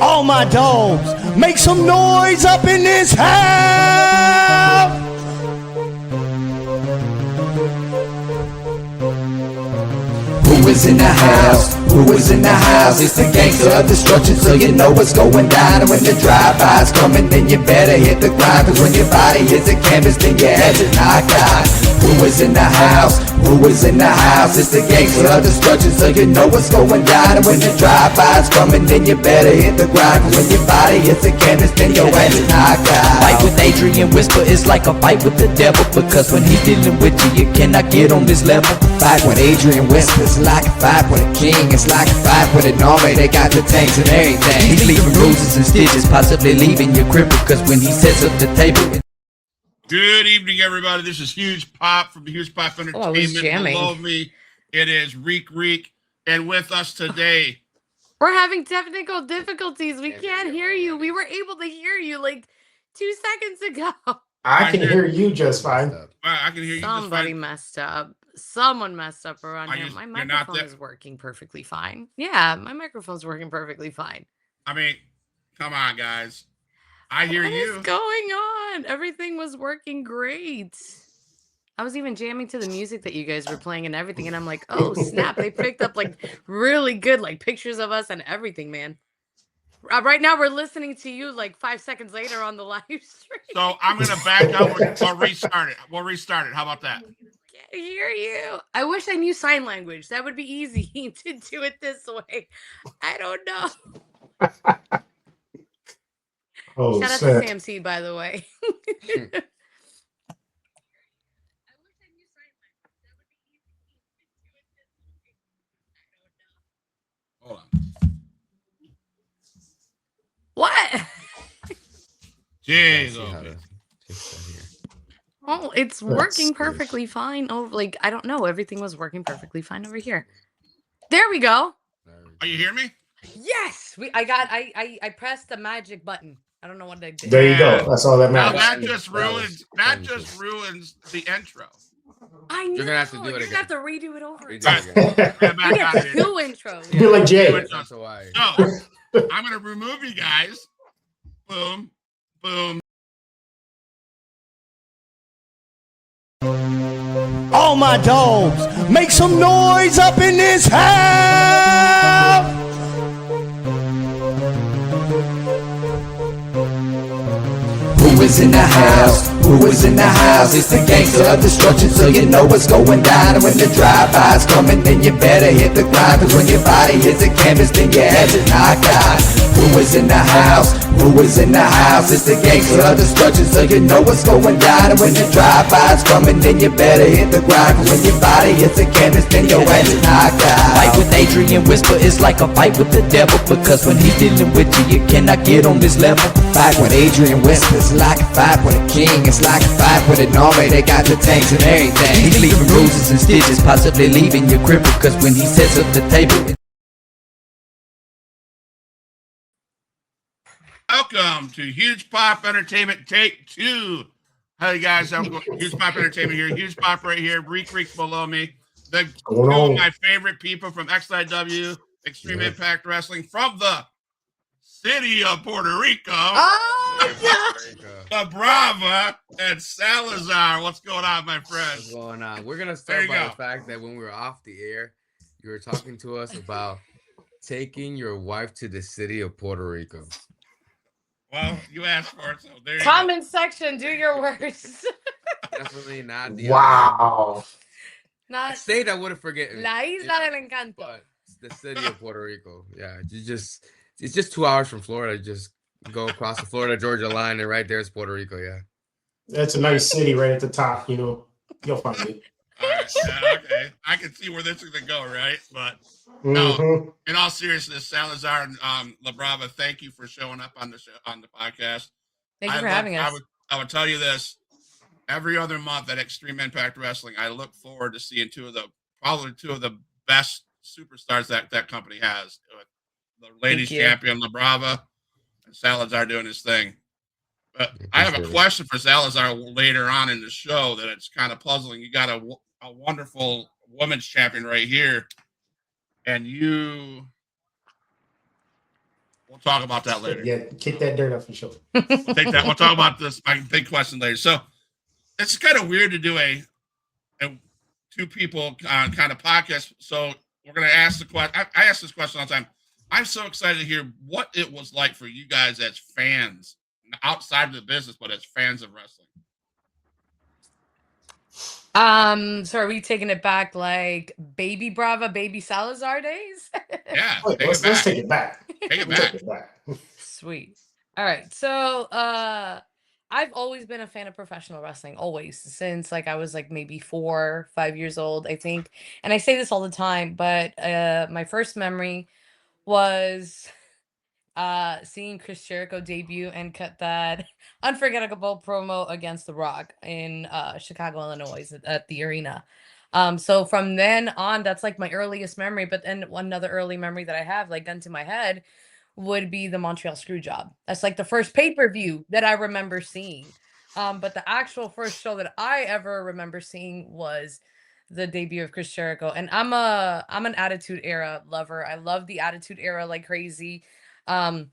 All my dogs, make some noise up in this house. Who is in the house? Who is in the house? It's the gangster of destruction, so you know what's going down. And when the drive-by's coming, then you better hit the grind, cause when your body hits the canvas, then your head is knocked out. Who is in the house? Who is in the house? It's the gangster of destruction, so you know what's going down. And when the drive-by's coming, then you better hit the grind, cause when your body hits the canvas, then your head is knocked out. Fight with Adrian Whisper is like a fight with the devil, because when he's dealing with you, you cannot get on this level. Fight with Adrian Whisper is like a fight with a king. It's like a fight with an army, they got the tanks and everything. He's leaving bruises and stitches, possibly leaving you crippled, because when he sets up the table. Good evening, everybody. This is Huge Pop from the Huge Pop Entertainment. Below me, it is Reek, and with us today, we're having technical difficulties. We can't hear you. We were able to hear you like 2 seconds ago. I can hear you just fine. I can hear you. Somebody messed up. Someone messed up around here. My microphone is working perfectly fine. Yeah, my microphone's working perfectly fine. I mean, come on, guys. I hear you. What is going on? Everything was working great. I was even jamming to the music that you guys were playing and everything, and I'm like, oh snap! They picked up like really good like pictures of us and everything, man. Right now we're listening to you like 5 seconds later on the live stream. So I'm gonna back up. We'll restart it. We'll restart it. How about that? I can't hear you. I wish I knew sign language. That would be easy to do it this way. I don't know. Oh, shout out to Sam Seed, by the way. Hold on. What? Jeez. Oh, it's working perfectly fine. Oh, like I don't know. Everything was working perfectly fine over here. There we go. Are you hear me? Yes. I pressed the magic button. I don't know what I did. There you go. That's all that matters. Now that just ruins the intro. I know. You're gonna have to do it again. You're gonna have to redo it over. You get 2 intros. Be like Jay. That's why. So I'm gonna remove you guys. Boom, boom. All my dogs, make some noise up in this house. Who is in the house? Who is in the house? It's the gangster of destruction, so you know what's going down. And when the drive-by's coming, then you better hit the grind, cause when your body hits the canvas, then your head is knocked out. Who is in the house? Who is in the house? It's the gangster of destruction, so you know what's going down. And when the drive-by's coming, then you better hit the grind, cause when your body hits the canvas, then your head is knocked out. Fight with Adrian Whisper is like a fight with the devil, because when he's dealing with you, you cannot get on this level. Fight with Adrian Whisper is like a fight with a king. It's like a fight with an army, they got the tanks and everything. He's leaving bruises and stitches, possibly leaving you crippled, cause when he sets up the table. Welcome to Huge Pop Entertainment Take 2. Hey guys, I'm Huge Pop Entertainment here. Huge Pop right here. Reek below me. The two of my favorite people from XIW, Extreme Impact Wrestling, from the city of Puerto Rico. Oh, yeah. Labrava and Salazar. What's going on, my friends? What's going on? We're gonna start by the fact that when we were off the air, you were talking to us about taking your wife to the city of Puerto Rico. Well, you asked for it, so there you go. Comment section, do your worst. Definitely not the Not state I would have forgotten. La Isla del Encanto. But the city of Puerto Rico. Yeah, it's just 2 hours from Florida. Just go across the Florida-Georgia line, and right there is Puerto Rico. Yeah, that's a nice city right at the top. You know, you'll find it. Okay, I can see where this is gonna go, right? But no, in all seriousness, Salazar and Labrava, thank you for showing up on the show, on the podcast. Thank you for having us. I would tell you this: every other month at Extreme Impact Wrestling, I look forward to seeing probably two of the best superstars that company has. The ladies champion Labrava and Salazar doing his thing. But I have a question for Salazar later on in the show that it's kind of puzzling. You got a wonderful women's champion right here, and you We'll talk about that later. Yeah, kick that dirt up for sure. We'll take that. We'll talk about this big question later. So it's kind of weird to do a two people kind of podcast. So we're going to ask the question. I ask this question all the time. I'm so excited to hear what it was like for you guys as fans, outside of the business, but as fans of wrestling. So are we taking it back like Baby Brava, Baby Salazar days? Yeah, let's take it back. Take it back. Sweet. All right. So I've always been a fan of professional wrestling, always, since like I was like maybe 4, 5 years old, I think. And I say this all the time, but my first memory was seeing Chris Jericho debut and cut that unforgettable promo against The Rock in Chicago, Illinois at the arena. So from then on, that's like my earliest memory. But then another early memory that I have, like gun to my head, would be the Montreal Screwjob. That's like the first pay-per-view that I remember seeing. But the actual first show that I ever remember seeing was the debut of Chris Jericho. And I'm an Attitude Era lover. I love the Attitude Era like crazy. I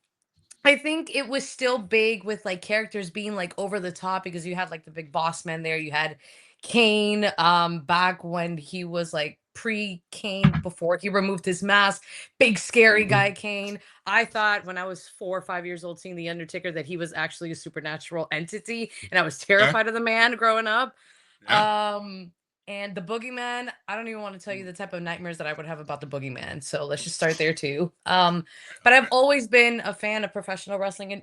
think it was still big with like characters being like over the top because you had like the big boss man there. You had Kane back when he was like pre-Kane, before he removed his mask, big scary guy Kane. I thought when I was 4 or 5 years old seeing The Undertaker that he was actually a supernatural entity, and I was terrified of the man growing up. Yeah. And the Boogeyman, I don't even want to tell you the type of nightmares that I would have about the Boogeyman. So let's just start there too. But I've always been a fan of professional wrestling, and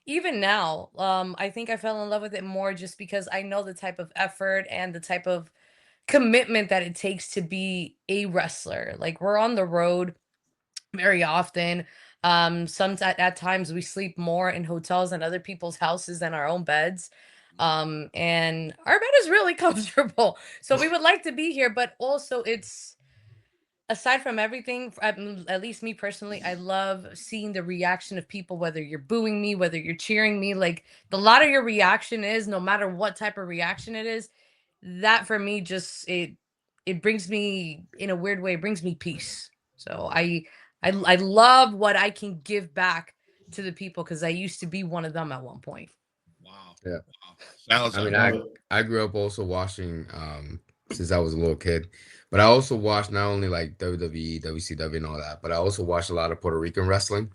even now, I think I fell in love with it more just because I know the type of effort and the type of commitment that it takes to be a wrestler. Like, we're on the road very often. At times we sleep more in hotels and other people's houses than our own beds. And our bed is really comfortable. So we would like to be here, but also it's, aside from everything, at least me personally, I love seeing the reaction of people, whether you're booing me, whether you're cheering me. Like, the louder your reaction is, no matter what type of reaction it is, that for me just it brings me, in a weird way, it brings me peace. So I love what I can give back to the people, because I used to be one of them at one point. Wow. Yeah. Wow. Salazar. I mean, I grew up also watching since I was a little kid, but I also watched not only like WWE, WCW, and all that, but I also watched a lot of Puerto Rican wrestling.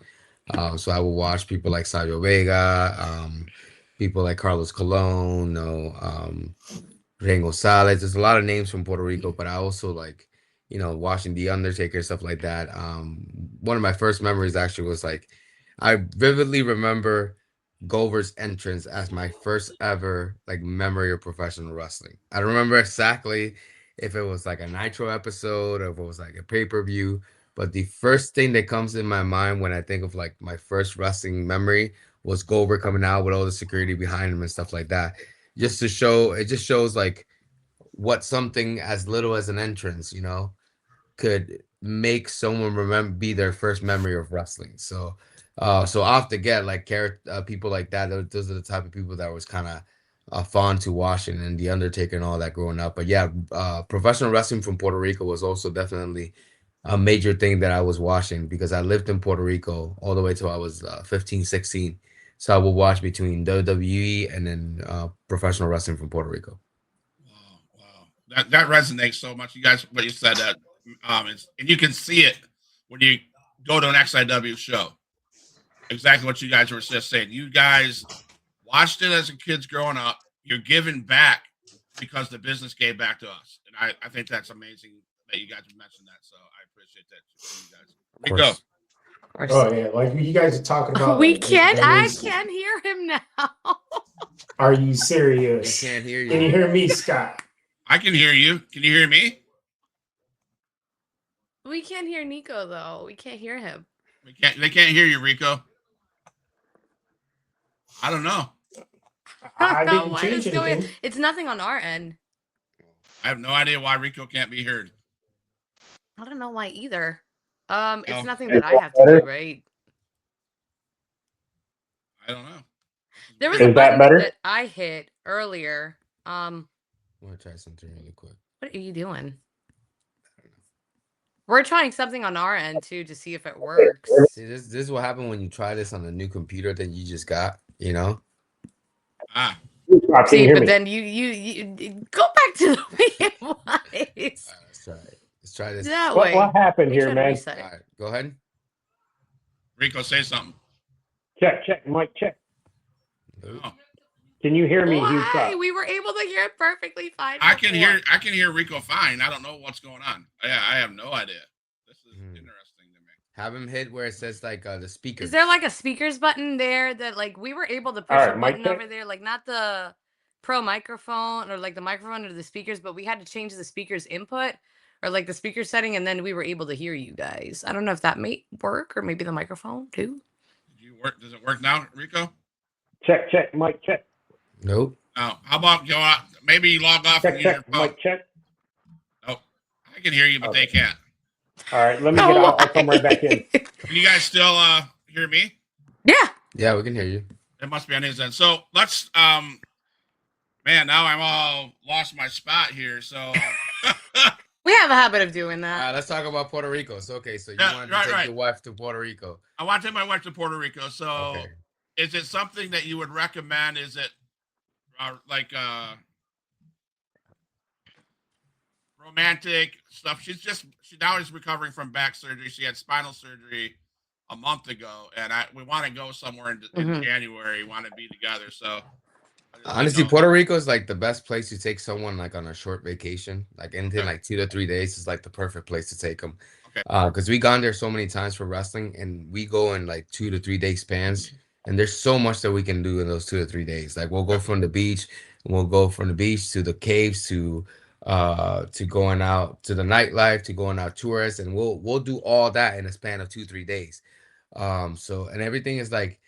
So I would watch people like Savio Vega, people like Carlos Colon, Rey Gonzalez. There's a lot of names from Puerto Rico, but I also like, watching The Undertaker, stuff like that. One of my first memories actually was like, I vividly remember Goldberg's entrance as my first ever like memory of professional wrestling. I don't remember exactly if it was like a Nitro episode or if it was like a pay-per-view, but the first thing that comes in my mind when I think of like my first wrestling memory was Goldberg coming out with all the security behind him and stuff like that. Just to show, it just shows like what something as little as an entrance, could make someone be their first memory of wrestling. So off the get, like people like that, those are the type of people that was kind of fond to watching, and The Undertaker and all that growing up. But yeah, professional wrestling from Puerto Rico was also definitely a major thing that I was watching, because I lived in Puerto Rico all the way till I was 15, 16. So I would watch between WWE and then professional wrestling from Puerto Rico. Wow. That resonates so much. You guys, what you said, that and you can see it when you go to an XIW show. Exactly what you guys were just saying. You guys watched it as kids growing up. You're giving back because the business gave back to us, and I think that's amazing that you guys mentioned that. So I appreciate that from you guys. Rico. Oh yeah, like you guys are talking about. We like, can't. I can't hear him now. Are you serious? I can't hear you. Can you hear me, Scott? I can hear you. Can you hear me? We can't hear Nico though. We can't hear him. They can't hear you, Rico. I don't know. I didn't change anything. It's nothing on our end. I have no idea why Rico can't be heard. I don't know why either. It's nothing that I have to do, right? I don't know. There was a button that I hit earlier. I want to try something really quick. What are you doing? We're trying something on our end too to see if it works. See, this is what happened when you try this on a new computer that you just got, you know? Ah, Can you See, hear but me? then you go back to the way it was. Let's try it. Let's try this. That What way. happened Let me here, try to man? reset All it. right, go ahead. Rico, say something. Check, Mike, check. Oh. Can you hear me? Why? We were able to hear it perfectly fine. I can before. hear Rico fine. I don't know what's going on. Yeah, I have no idea. This is interesting to me. Have him hit where it says like the speakers. Is there like a speakers button there that like we were able to push All right, a mic button check. over there, like not the pro microphone or like the microphone or the speakers, but we had to change the speakers input or like the speaker setting, and then we were able to hear you guys. I don't know if that may work or maybe the microphone too. Did you work? Does it work now, Rico? Check, Mike, check. Nope. Oh, how about go out? Maybe log off and use your phone. Mike, check. Oh, I can hear you, but they can't. All right, let me get out. I'll come right back in. Can you guys still hear me? Yeah. Yeah, we can hear you. It must be on his end. So let's man, now I'm all lost my spot here. So We have a habit of doing All that. right, let's talk about Puerto Rico. So okay, so you Yeah, wanted right, to take right. your wife to Puerto Rico. I want to take my wife to Puerto Rico. So Okay. is it something that you would recommend? Is it like romantic stuff? She now is recovering from back surgery. She had spinal surgery a month ago, and we want to go somewhere in January. We want to be together. So Honestly, Puerto Rico is like the best place to take someone like on a short vacation, like anything like 2 to 3 days is like the perfect place to take them. Okay. Because we gone there so many times for wrestling, and we go in like 2 to 3 day spans, and there's so much that we can do in those 2 to 3 days. Like we'll go from the beach, and we'll go from the beach to the caves to going out to the nightlife, to going out tourists, and we'll do all that in a span of 2-3 days. So and everything is like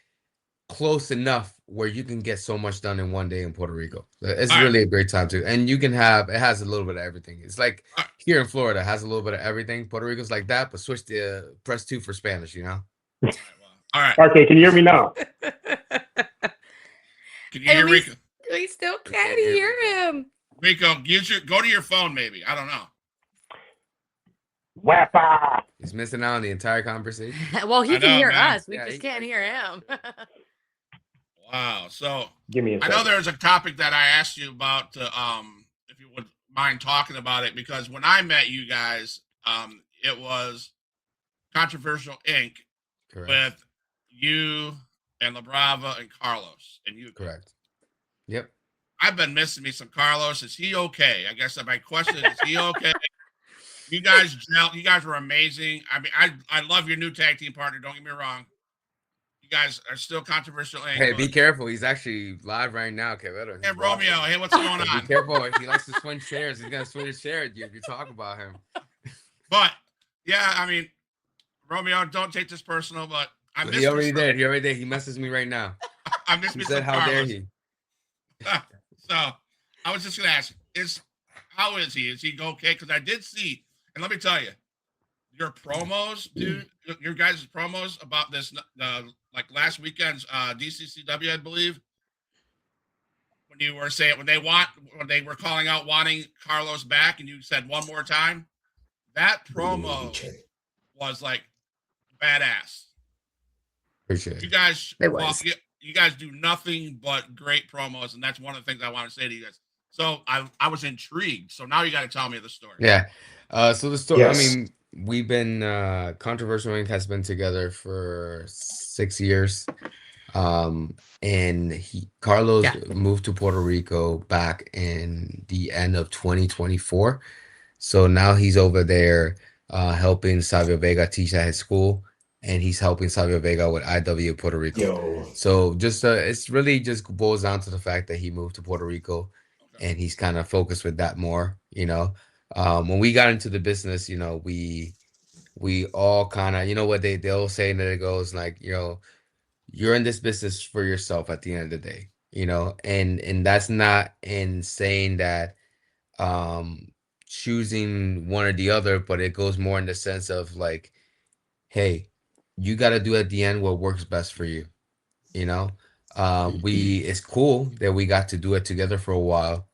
close enough where you can get so much done in one day in Puerto Rico. It's really a great time too. And you can have, it has a little bit of everything. It's like here in Florida, it has a little bit of everything. Puerto Rico's like that, but switch to press 2 for Spanish, you know? All right. Okay, can you hear me now? Can you hear Rico? We still can't hear him. Rico, go to your phone, maybe. I don't know. Wappa! He's missing out on the entire conversation. Well, he can hear man. us. We just can't hear him. Wow. So Give me a I second. know there's a topic that I asked you about, if you would mind talking about it, because when I met you guys, it was Controversial Inc. Correct. with you and Labrava and Carlos and you. Correct. Yep. I've been missing me some Carlos. Is he okay? I guess my question is he okay? You guys gel. You guys were amazing. I mean, I love your new tag team partner. Don't get me wrong. You guys are still Controversial Inc. Hey, be careful. He's actually live right now, Quevedo. Hey, Romeo. Hey, what's going on? Be careful. He likes to swing chairs. He's going to swing a chair at you if you talk about him. But, yeah, I mean, Romeo, don't take this personal, but I miss He already did. He already did. He messes me right now. I miss He me said, some how dare Carlos. he? So I was just gonna ask, how is he? Is he okay? Because I did see, and let me tell you, your promos, dude, your guys' promos about this, like last weekend's DCCW, I believe, when you were saying when they were calling out wanting Carlos back, and you said one more time, that promo was like badass. Appreciate it. You guys, It was. you guys do nothing but great promos, and that's one of the things I want to say to you guys. So I was intrigued. So now you got to tell me the story. Yeah. So the story, Yes. I mean, we've been, Controversial Inc. has been together for 6 years. And Carlos moved to Puerto Rico back in the end of 2024. So now he's over there helping Savio Vega teach at his school, and he's helping Savio Vega with IW Puerto Rico. Yo. So just it's really just boils down to the fact that he moved to Puerto Rico, and he's kind of focused with that more, you know. When we got into the business, you know, we all kind of, you know what they'll say, and it goes like, you know, you're in this business for yourself at the end of the day, you know, and that's not in saying that choosing one or the other, but it goes more in the sense of like, hey, you got to do at the end what works best for you, you know. It's cool that we got to do it together for a while,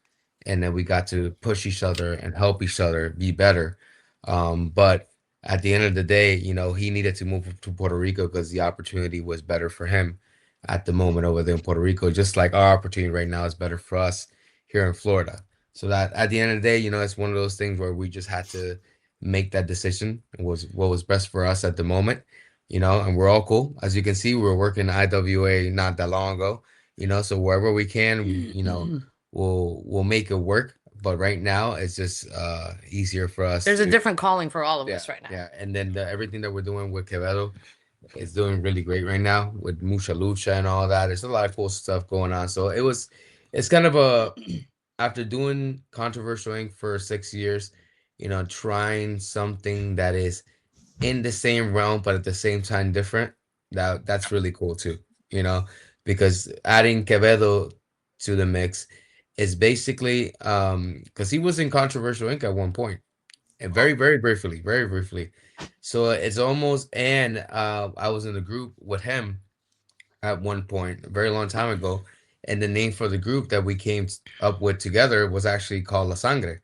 and then we got to push each other and help each other be better. But at the end of the day, he needed to move to Puerto Rico because the opportunity was better for him at the moment over there in Puerto Rico, just like our opportunity right now is better for us here in Florida. So that at the end of the day, it's one of those things where we just had to make that decision. It was what was best for us at the moment, and we're all cool. As you can see, we were working IWA not that long ago, so wherever we can, we'll make it work. But right now, it's just easier for us There's a to, different calling for all of yeah, us right now. yeah. And then everything that we're doing with Quevedo is doing really great right now with Mucha Lucha and all that. There's a lot of cool stuff going on. So it's kind of after doing Controversial Inc. for 6 years, trying something that is in the same realm, but at the same time different. That's really cool too, because adding Quevedo to the mix is basically because he was in Controversial Inc. at one point, and very briefly. So it's almost, and I was in a group with him at one point, a very long time ago, and the name for the group that we came up with together was actually called La Sangre.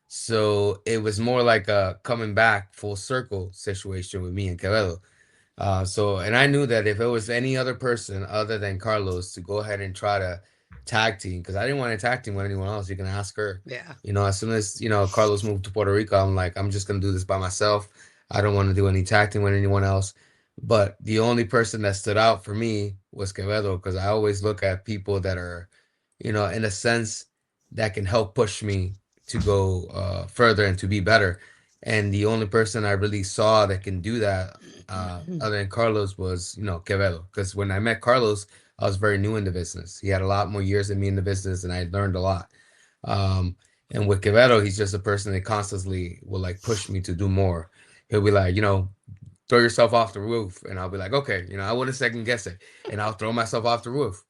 So it was more like a coming back full circle situation with me and Quevedo. And I knew that if it was any other person other than Carlos to go ahead and try to tag team, because I didn't want to tag team with anyone else. You can ask her. Yeah. As soon as Carlos moved to Puerto Rico, I'm like, I'm just gonna do this by myself. I don't want to do any tag team with anyone else. But the only person that stood out for me was Quevedo, because I always look at people that are, in a sense, that can help push me to go further and to be better. And the only person I really saw that can do that, other than Carlos, was Quevedo. Because when I met Carlos, I was very new in the business. He had a lot more years than me in the business, and I learned a lot. Um, and with Quevedo, he's just a person that constantly will like push me to do more. He'll be like, throw yourself off the roof, and I'll be like, okay, I wouldn't second guess it, and I'll throw myself off the roof.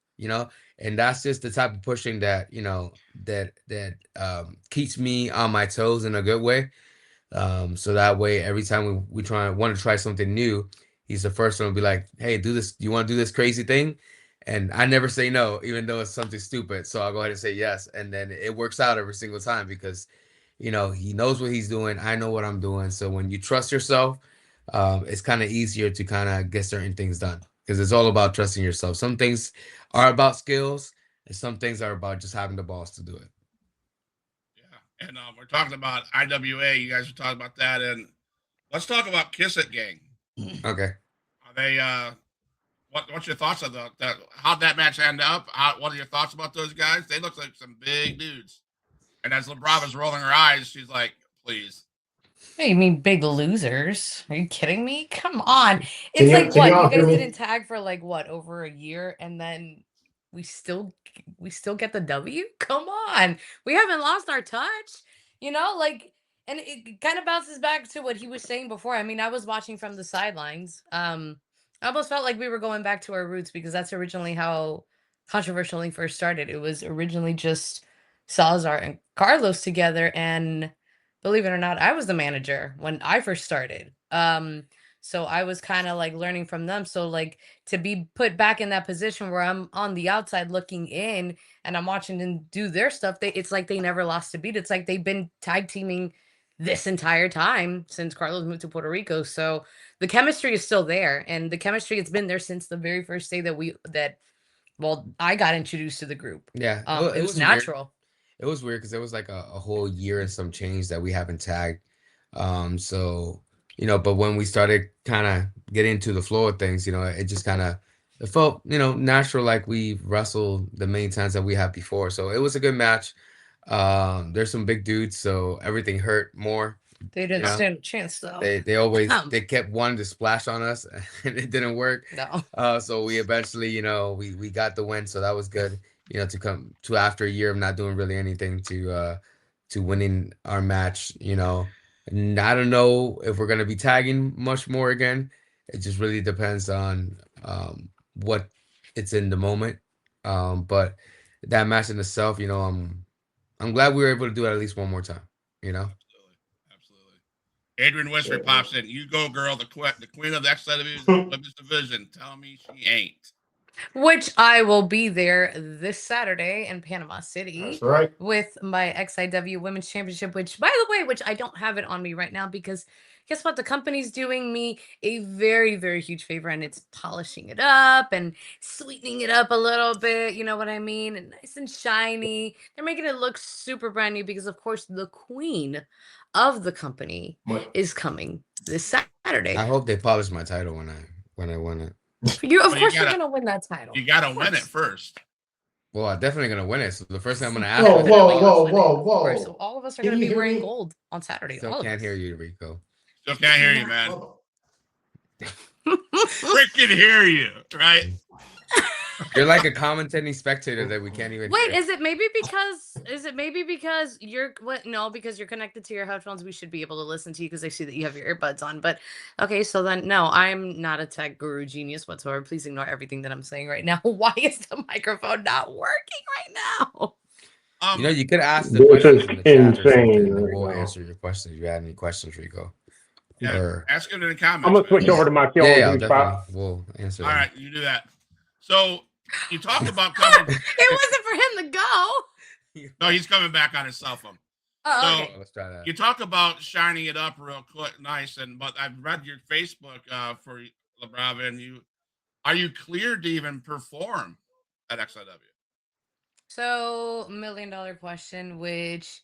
And that's just the type of pushing that keeps me on my toes in a good way. So that way, every time we want to try something new, he's the first one to be like, "Hey, do this. Do you want to do this crazy thing?" And I never say no, even though it's something stupid. So I'll go ahead and say yes, and then it works out every single time because, he knows what he's doing. I know what I'm doing. So when you trust yourself, it's kind of easier to kind of get certain things done because it's all about trusting yourself. Some things are about skills, and some things are about just having the balls to do it. Yeah, and we're talking about IWA. You guys are talking about that, and let's talk about Kiss It Gang. Okay. Are they? What's your thoughts on that? How'd that match end up? What are your thoughts about those guys? They look like some big dudes. And as Labrava's rolling her eyes, she's like, "Please." Hey, you mean big losers? Are you kidding me? Come on. Can It's you like can what? y'all You hear guys me? didn't tag for like what, over a year, and then we still we still get the W? Come on. We haven't lost our touch. Like, and it kind of bounces back to what he was saying before. I mean, I was watching from the sidelines. I almost felt like we were going back to our roots because that's originally how Controversial Link first started. It was originally just Salazar and Carlos together, and believe it or not, I was the manager when I first started. So I was kind of like learning from them. So like to be put back in that position where I'm on the outside looking in and I'm watching them do their stuff, it's like they never lost a beat. It's like they've been tag teaming this entire time since Carlos moved to Puerto Rico. So the chemistry is still there, and the chemistry has been there since the very first day that I got introduced to the group. Yeah, It it was was weird. natural. It was weird because it was like a whole year and some change that we haven't tagged. So, but when we started kind of getting into the flow of things, it just kind of it felt, natural like we wrestled the main times that we had before. So it was a good match. There's some big dudes, so everything hurt more. They You didn't know, stand a chance though. they kept wanting to splash on us, and it didn't work. No. So we eventually, we got the win, so that was good. To come to after a year of not doing really anything to winning our match. And I don't know if we're gonna be tagging much more again. It just really depends on what it's in the moment. But that match in itself, I'm glad we were able to do it at least one more time. You know. Absolutely, absolutely. Adrian Whisper Yeah. pops in. You go, girl. The queen of the women's division. Tell me she ain't. Which I will be there this Saturday in Panama City That's right. with my XIW Women's Championship, which, by the way, which I don't have it on me right now because guess what? The company's doing me a very, very huge favor, and it's polishing it up and sweetening it up a little bit. You know what I mean? And nice and shiny. They're making it look super brand new because, of course, the queen of the company But is coming this I Saturday. hope they polish my title when I win it. You, of Well, course, you're gonna win that title. You gotta Of win it course. first. Well, I'm definitely gonna win it. So the first thing I'm gonna ask whoa, for is whoa, Definitely gonna whoa, win it, whoa, of course. So whoa! all of us are Can gonna you be hear wearing me? gold on Saturday. still All of can't us. hear you, Rico. Still can't hear you, man. Whoa. Freaking hear you, right? You're like a commentating spectator that we can't even Wait, hear. is it maybe because you're what? No, because you're connected to your headphones. We should be able to listen to you because I see that you have your earbuds on. But okay, so then no, I'm not a tech guru genius whatsoever. Please ignore everything that I'm saying right now. Why is the microphone not working right now? You know, you could ask the This is questions in the chat or something, insane and right we'll now. answer your questions. If you had any questions, Rico. Yeah, Or ask him in the I'm comments. gonna switch man. over to my yeah, CLD I'll definitely spot. we'll answer All them. right, you do that. So you talk about coming. It wasn't for him to go. No, he's coming back on his cell phone. Oh, So okay. Let's try that. you talk about shining it up real quick, nice. But I've read your Facebook for Labrava, and are you cleared to even perform at XIW? So, $1 million question, which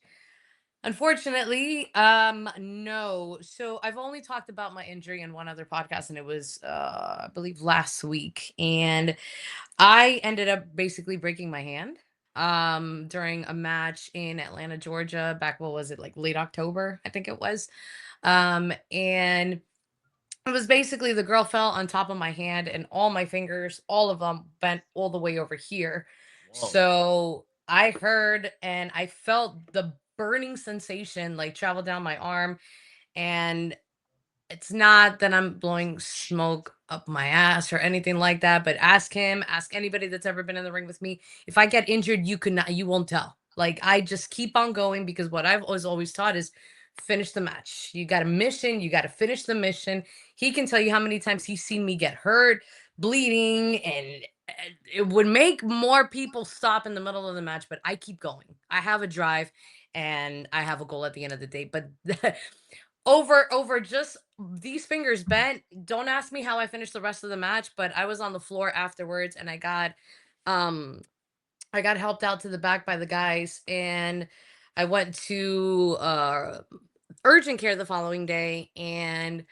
unfortunately, no. So I've only talked about my injury in one other podcast, and it was I believe last week. And I ended up basically breaking my hand during a match in Atlanta, Georgia, back what was it, like late October, I think it was. And it was basically the girl fell on top of my hand and all my fingers, all of them bent all the way over here. Whoa. So I heard and I felt the burning sensation like travel down my arm. And it's not that I'm blowing smoke up my ass or anything like that, but ask him, ask anybody that's ever been in the ring with me. If I get injured, you won't tell. Like I just keep on going because what I've always taught is finish the match. You got a mission, you got to finish the mission. He can tell you how many times he's seen me get hurt, bleeding, and it would make more people stop in the middle of the match, but I keep going. I have a drive and I have a goal at the end of the day. But over just these fingers bent, don't ask me how I finished the rest of the match, but I was on the floor afterwards and um I got helped out to the back by the guys, and I went to urgent care the following day, and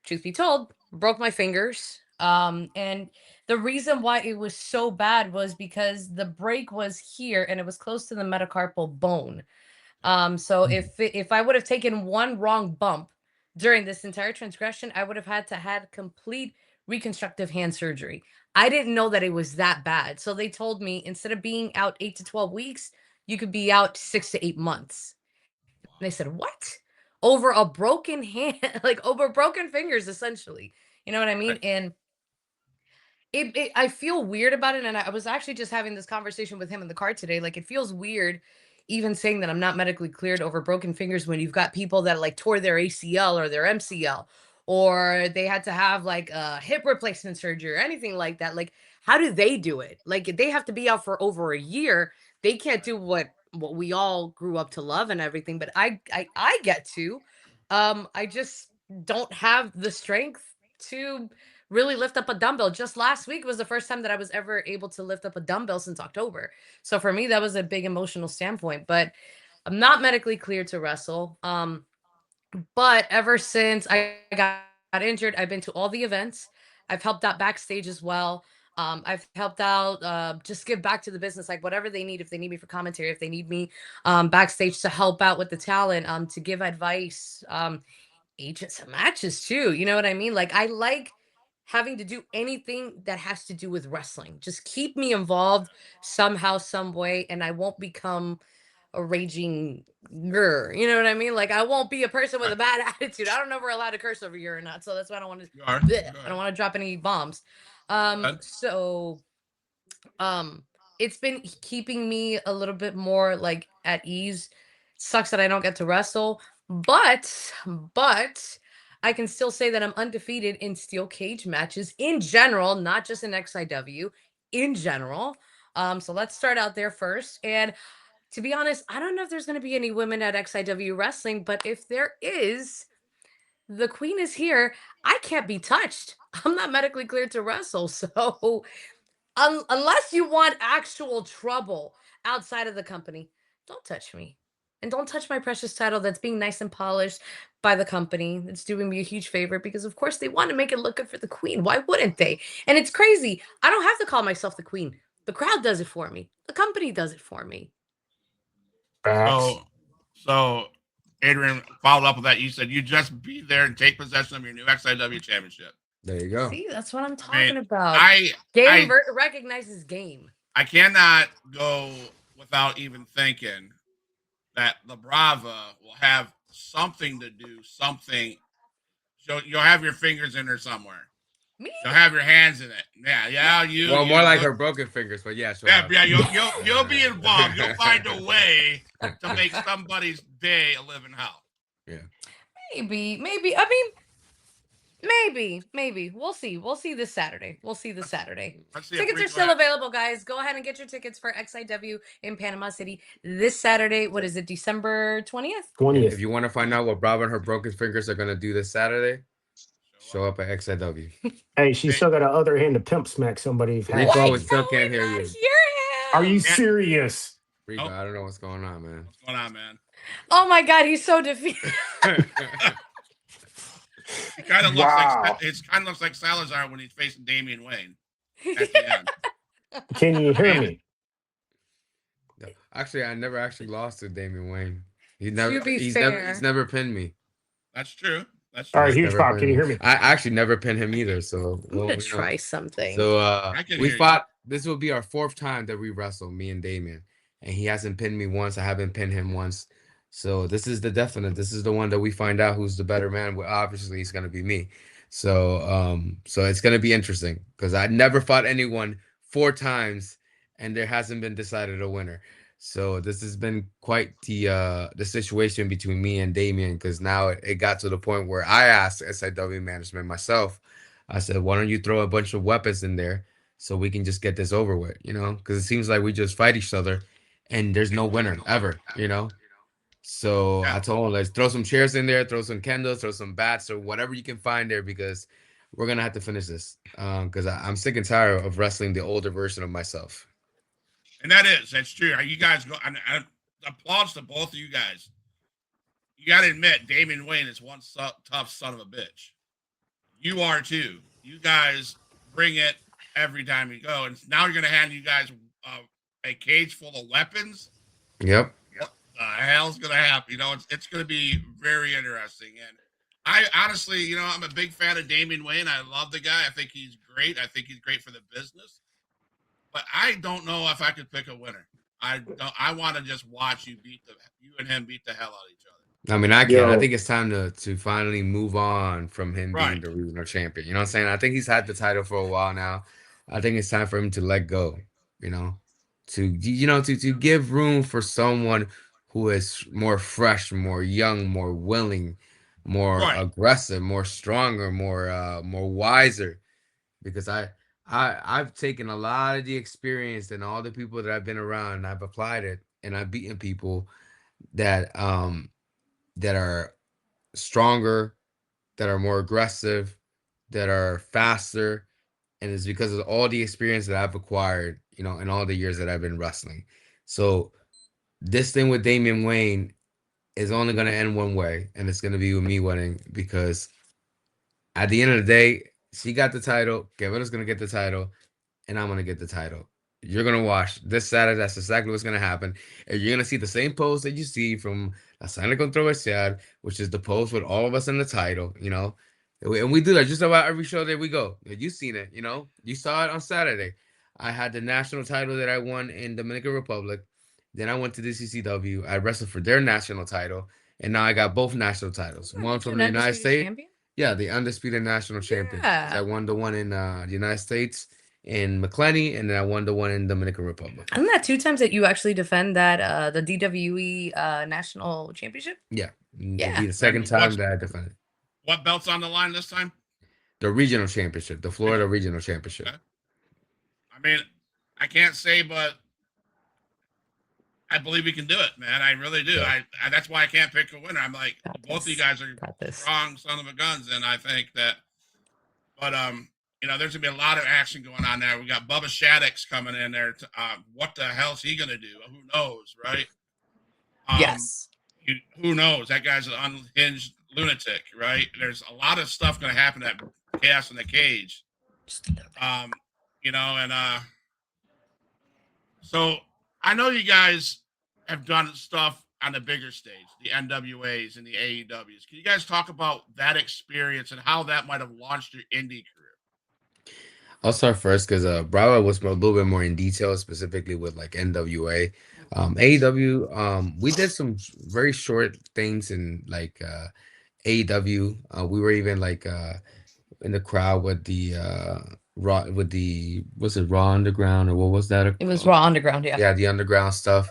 truth be told, broke my fingers. And the reason why it was so bad was because the break was here and it was close to the metacarpal bone. So if I would have taken one wrong bump during this entire transgression, I would have had to had complete reconstructive hand surgery. I didn't know that it was that bad. So they told me instead of being out 8 to 12 weeks, you could be out 6 to 8 months. And I said, "What?" Over a broken hand, like over broken fingers essentially. You know what I mean? Right. And I feel weird about it, and I was actually just having this conversation with him in the car today. Like, it feels weird even saying that I'm not medically cleared over broken fingers when you've got people that like tore their ACL or their MCL, or they had to have like a hip replacement surgery or anything like that. Like, how do they do it? Like, if they have to be out for over a year. They can't do what we all grew up to love and everything, but I get to. I just don't have the strength to really lift up a dumbbell. Just last week was the first time that I was ever able to lift up a dumbbell since October. So for me, that was a big emotional standpoint. But I'm not medically cleared to wrestle. But ever since I got injured, I've been to all the events. I've helped out backstage as well. I've helped out, just give back to the business, like whatever they need. If they need me for commentary, if they need me backstage to help out with the talent, to give advice, agents and matches too. You know what I mean? Like I like having to do anything that has to do with wrestling. Just keep me involved somehow, some way, and I won't become a raging grr. You know what I mean? Like I won't be a person with Right. a bad attitude. I don't know if we're allowed to curse over here or not. So that's why I don't want to You are. I don't want to drop any bombs. So um it's been keeping me a little bit more like at ease. Sucks that I don't get to wrestle, but I can still say that I'm undefeated in steel cage matches in general, not just in XIW, in general. So let's start out there first. And to be honest, I don't know if there's going to be any women at XIW wrestling, but if there is, the queen is here. I can't be touched. I'm not medically cleared to wrestle. So unless you want actual trouble outside of the company, don't touch me. And don't touch my precious title that's being nice and polished by the company. It's doing me a huge favor because, of course, they want to make it look good for the queen. Why wouldn't they? And it's crazy. I don't have to call myself the queen. The crowd does it for me. The company does it for me. Facts. So Adrian followed up with that. You said you just be there and take possession of your new XIW championship. There you go. See, that's what I'm I talking mean, about. I Game recognizes game. I cannot go without even thinking that Labrava will have something to do, something. You'll have your fingers in there somewhere. Me? You'll have your hands in it. Yeah. You. Well, you more like look- her broken fingers, but yeah, sure. Yeah. You'll be involved. You'll find a way to make somebody's day a living hell. Yeah. Maybe. I mean, maybe. We'll see. We'll see this Saturday. Let's see if Tickets are still available, guys. Go ahead and get your tickets for XIW in Panama City this Saturday. What is it, December 20th? 20th. If you want to find out what Bravo and her broken fingers are gonna do this Saturday, show up at XIW. Hey, she still got the other hand to pimp smack somebody. Rico, we Why still can can't we hear not you. hear Are him? you serious? Rico, Nope. I don't know what's going on, man. What's going on, man? Oh my God, he's so defeated. It kind of looks like Salazar when he's facing Damian Wayne at the end. Can you hear me? Actually, I never actually lost to Damian Wayne. He's fair. never pinned me. That's true. That's All true. right, huge Never pop. pinned Can you hear me? I actually never pinned him either. So I'm gonna try something. So I can we hear you. fought. This will be our 4th time that we wrestle, me and Damien, and he hasn't pinned me once. I haven't pinned him once. So this is the definite. This is the one that we find out who's the better man. Well, obviously, it's gonna be me. So so it's gonna be interesting because I never fought anyone 4 times, and there hasn't been decided a winner. So this has been quite the situation between me and Damien because now it got to the point where I asked SIW management myself. I said, why don't you throw a bunch of weapons in there so we can just get this over with, because it seems like we just fight each other and there's no winner ever. So I told him, let's throw some chairs in there, throw some candles, throw some bats or whatever you can find there because we're going to have to finish this because I'm sick and tired of wrestling the older version of myself. And that's true. You guys go. I applause to both of you guys. You got to admit, Damian Wayne is one tough son of a bitch. You are too. You guys bring it every time you go, and now you're going to hand you guys a cage full of weapons. Yep. What the hell's going to happen? It's going to be very interesting. And I honestly, I'm a big fan of Damian Wayne. I love the guy. I think he's great. I think he's great for the business. But I don't know if I could pick a winner. I want to just watch you and him beat the hell out of each other. I mean, I can. I think it's time to finally move on from him being the regional champion. You know what I'm saying? I think he's had the title for a while now. I think it's time for him to let go. To give room for someone who is more fresh, more young, more willing, more aggressive, more stronger, more wiser. Because I've taken a lot of the experience and all the people that I've been around and I've applied it and I've beaten people that are stronger, that are more aggressive, that are faster. And it's because of all the experience that I've acquired, in all the years that I've been wrestling. So this thing with Damian Wayne is only going to end one way, and it's going to be with me winning because at the end of the day, she got the title. Guevara's going to get the title, and I'm going to get the title. You're going to watch this Saturday. That's exactly what's going to happen. And you're going to see the same pose that you see from La Sangre Controversial, which is the pose with all of us in the title, And we do that just about every show that we go. You've seen it, You saw it on Saturday. I had the national title that I won in Dominican Republic. Then I went to the CCW. I wrestled for their national title. And now I got both national titles. One from the United States. Champion? Yeah, the undisputed national champion. I won the one in the United States in McClenny, and then I won the one in Dominican Republic. Isn't that 2 times that you actually defend that the DWE national championship? Yeah. It'll be the second time that I defended. What belt's on the line this time? The regional championship, the Florida regional championship. Okay. I mean, I can't say, but I believe we can do it, man. I really do. Yeah. I that's why I can't pick a winner. I'm like, both of you guys are Got this. strong son of a guns, and I think that. But there's gonna be a lot of action going on there. We got Bubba Shaddix coming in there. What the hell's he gonna do? Who knows, right? Yes. Who knows? That guy's an unhinged lunatic, right? There's a lot of stuff gonna happen at Chaos in the Cage. So I know you guys have done stuff on the bigger stage, the NWAs and the AEWs. Can you guys talk about that experience and how that might have launched your indie career? I'll start first because Bravo was a little bit more in detail, specifically with like NWA. AEW, we did some very short things in like AEW. We were even like in the crowd with the was it Raw Underground or what was that? It was Raw Underground, yeah. Yeah, the underground stuff.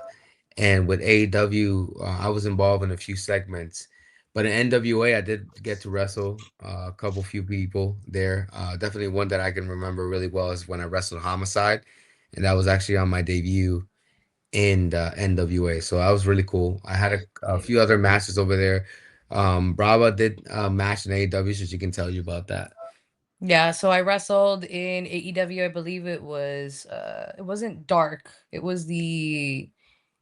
And with AEW, I was involved in a few segments. But in NWA, I did get to wrestle a few people there. Definitely one that I can remember really well is when I wrestled Homicide. And that was actually on my debut in the NWA. So that was really cool. I had a few other matches over there. Brava did a match in AEW, so she can tell you about that. Yeah, so I wrestled in AEW. I believe it wasn't Dark. It was the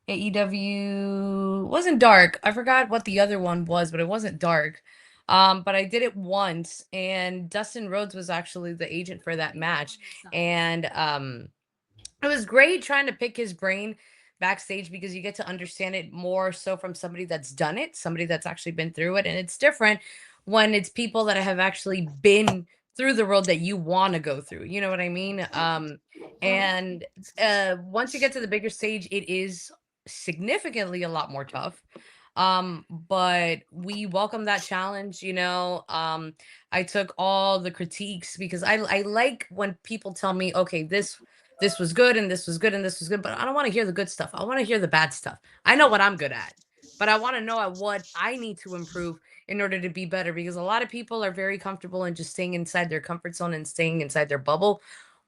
AEW wasn't Dark. I forgot what the other one was, but it wasn't Dark. But I did it once, and Dustin Rhodes was actually the agent for that match. And it was great trying to pick his brain backstage because you get to understand it more so from somebody that's done it, somebody that's actually been through it. And it's different when it's people that have actually been through the road that you want to go through. You know what I mean? And once you get to the bigger stage, it is significantly a lot more tough. But we welcome that challenge. I took all the critiques because I like when people tell me, okay, this was good and this was good and this was good, but I don't want to hear the good stuff. I want to hear the bad stuff. I know what I'm good at, but I want to know at what I need to improve in order to be better, because a lot of people are very comfortable in just staying inside their comfort zone and staying inside their bubble.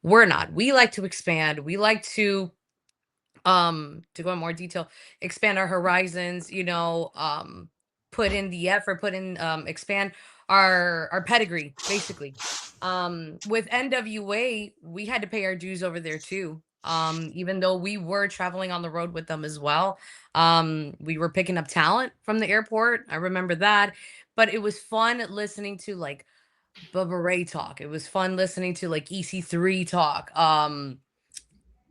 We're not. We like to expand. We like to go in more detail, expand our horizons, put in the effort, expand our pedigree, basically. With NWA, we had to pay our dues over there too. Even though we were traveling on the road with them as well. We were picking up talent from the airport. I remember that. But it was fun listening to like Bubba Ray talk. It was fun listening to like EC3 talk.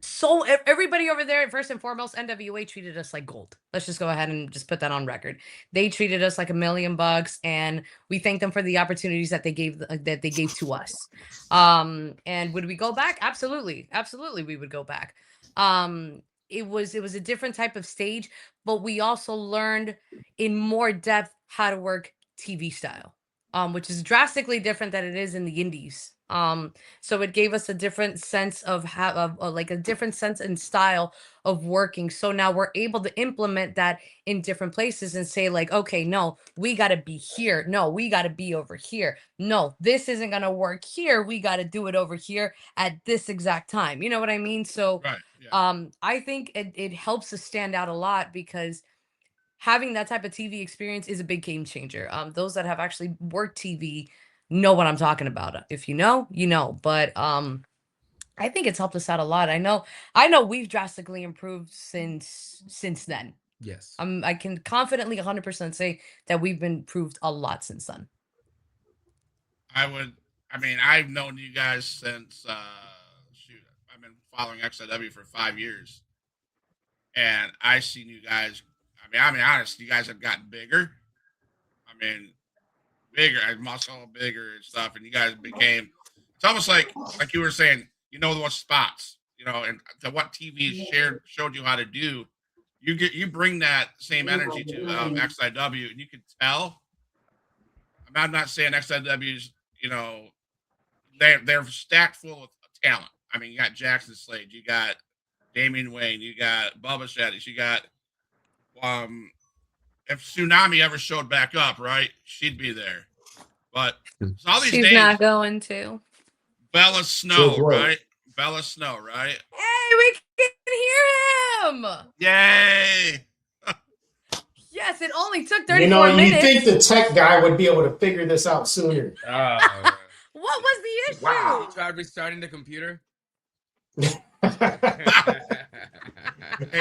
So everybody over there, first and foremost, NWA treated us like gold. Let's just go ahead and just put that on record. They treated us like $1,000,000, and we thank them for the opportunities that they gave to us. And would we go back? Absolutely, we would go back. It was a different type of stage, but we also learned in more depth how to work TV style, which is drastically different than it is in the indies. So it gave us a different sense of like a different sense and style of working. So now we're able to implement that in different places and say like, okay, no, we got to be here. No, we got to be over here. No, this isn't going to work here. We got to do it over here at this exact time. You know what I mean? So, right, yeah. I think it helps us stand out a lot because having that type of TV experience is a big game changer. Those that have actually worked TV know what I'm talking about. If you know, you know. But I think it's helped us out a lot. I know we've drastically improved since then. Yes. I can confidently 100% say that we've been improved a lot since then. I've known you guys since I've been following XIW for 5 years. And I've seen you guys. I mean, honest, you guys have gotten bigger. Bigger, muscle, bigger and stuff. And you guys became. It's almost like you were saying. You know what spots. And to what TV showed you how to do. You bring that same energy to XIW, and you can tell. I'm not saying XIW's. They're stacked full of talent. You got Jackson Slade, you got Damian Wayne, you got Bubba Shaddix, you got if Tsunami ever showed back up, right, she'd be there. But all these she's names, not going to. Bella Snow, right? Bella Snow, right? Hey, we can hear him. Yay! Yes, it only took You 34 you minutes. think the tech guy would be able to figure this out sooner? What was the issue? Wow. Tried restarting the computer. Hey,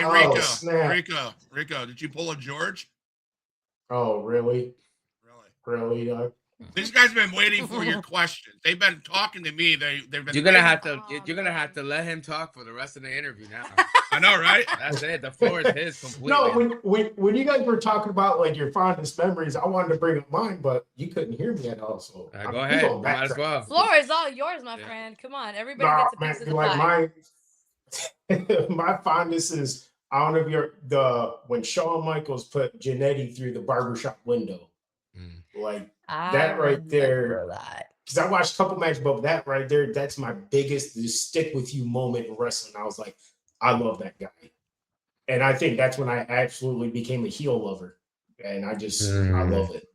Oh, Rico, snap. Rico, did you pull a George? Oh, really? Really? Really? These guys have been waiting for your questions. They've been talking to me. They've been. You're gonna waiting. have to. You're gonna have to let him talk for the rest of the interview now. I know, right? That's it. The floor is his completely. No, when you guys were talking about like your fondest memories, I wanted to bring up mine, but you couldn't hear me at all. So Go ahead. You might as well. Floor is all yours, my friend. Come on, everybody gets a piece of the pie. My fondness is, I don't know if you're when Shawn Michaels put Jannetty through the barbershop window. Like that right there. Because I watched a couple matches, but that right there, that's my biggest stick with you moment in wrestling. I was like, I love that guy. And I think that's when I absolutely became a heel lover. And I love it.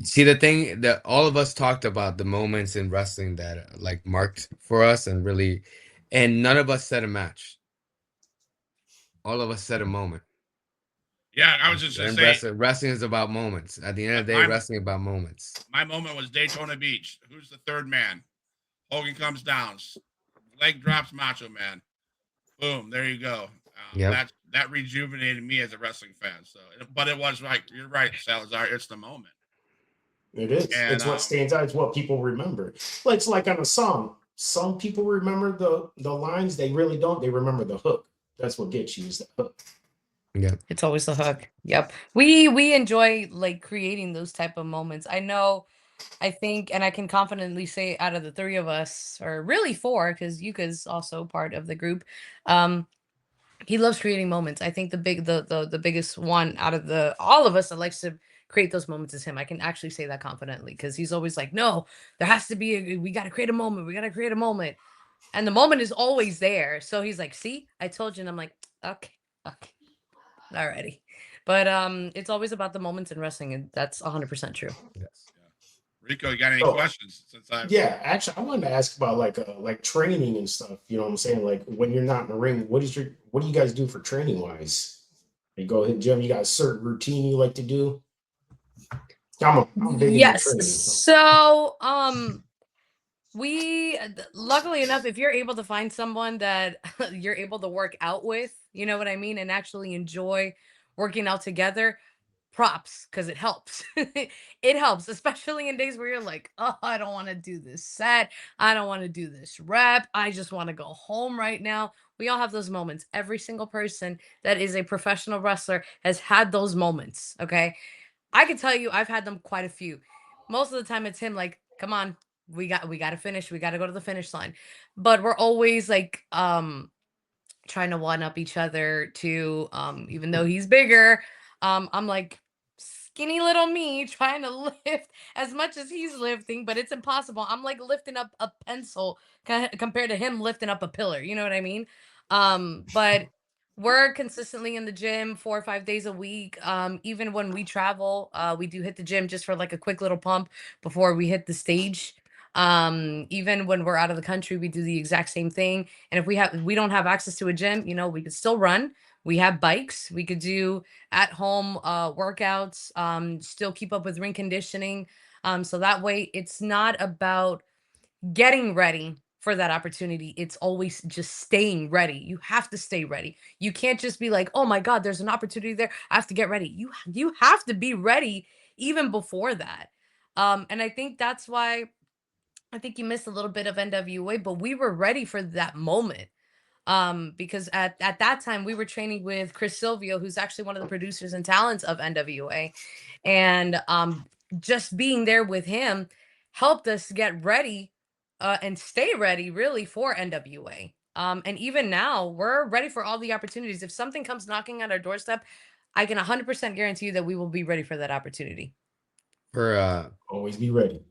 See, the thing that all of us talked about, the moments in wrestling that like marked for us and really, and none of us said a match. All of us said a moment. Yeah, I was just going to say. Wrestling is about moments. At the end of the day, wrestling about moments. My moment was Daytona Beach. Who's the third man? Hogan comes down. Leg drops Macho Man. Boom, there you go. That rejuvenated me as a wrestling fan. So, but it was like, you're right, Salazar. It's the moment. It is. And, it's what stands out. It's what people remember. It's like on a song. Some people remember the lines. They really don't. They remember the hook. That's what gets you, is the hook. Yeah, it's always the hook. Yep. We enjoy like creating those type of moments. I think, and I can confidently say out of the three of us, or really four, because Yuka's also part of the group, he loves creating moments. I think the biggest one out of all of us that likes to create those moments is him. I can actually say that confidently, because he's always like, no, there has to be we got to create a moment. We got to create a moment. And the moment is always there. So he's like, see, I told you. And I'm like, okay. Alrighty. But it's always about the moments in wrestling, and that's 100% true. Yes. Rico, you got any questions? Actually, I wanted to ask about like training and stuff. You know what I'm saying? Like when you're not in the ring, what do you guys do for training wise? You go hit gym. You got a certain routine you like to do? I'm big into training. So we luckily enough, if you're able to find someone that you're able to work out with, you know what I mean, and actually enjoy working out together, props, because it helps. It helps, especially in days where you're like, oh, I don't want to do this set, I don't want to do this rep, I just want to go home right now. We all have those moments. Every single person that is a professional wrestler has had those moments. Okay, I can tell you I've had them quite a few. Most of the time it's him like, come on, we got to finish, we got to go to the finish line. But we're always like trying to one up each other too. Even though he's bigger, I'm like skinny little me trying to lift as much as he's lifting, but it's impossible. I'm like lifting up a pencil compared to him lifting up a pillar. You know what I mean? But we're consistently in the gym 4 or 5 days a week. Even when we travel, we do hit the gym just for like a quick little pump before we hit the stage. Even when we're out of the country, we do the exact same thing. And if we don't have access to a gym, you know, we could still run. We have bikes. We could do at home workouts, still keep up with ring conditioning. So that way it's not about getting ready for that opportunity. It's always just staying ready. You have to stay ready. You can't just be like, oh my God, there's an opportunity there, I have to get ready. You have to be ready even before that. And I think that's why I think you missed a little bit of NWA, but we were ready for that moment. Because at that time we were training with Chris Silvio, who's actually one of the producers and talents of NWA. And just being there with him helped us get ready and stay ready really for NWA. And even now we're ready for all the opportunities. If something comes knocking on our doorstep, I can 100% guarantee you that we will be ready for that opportunity. Always be ready.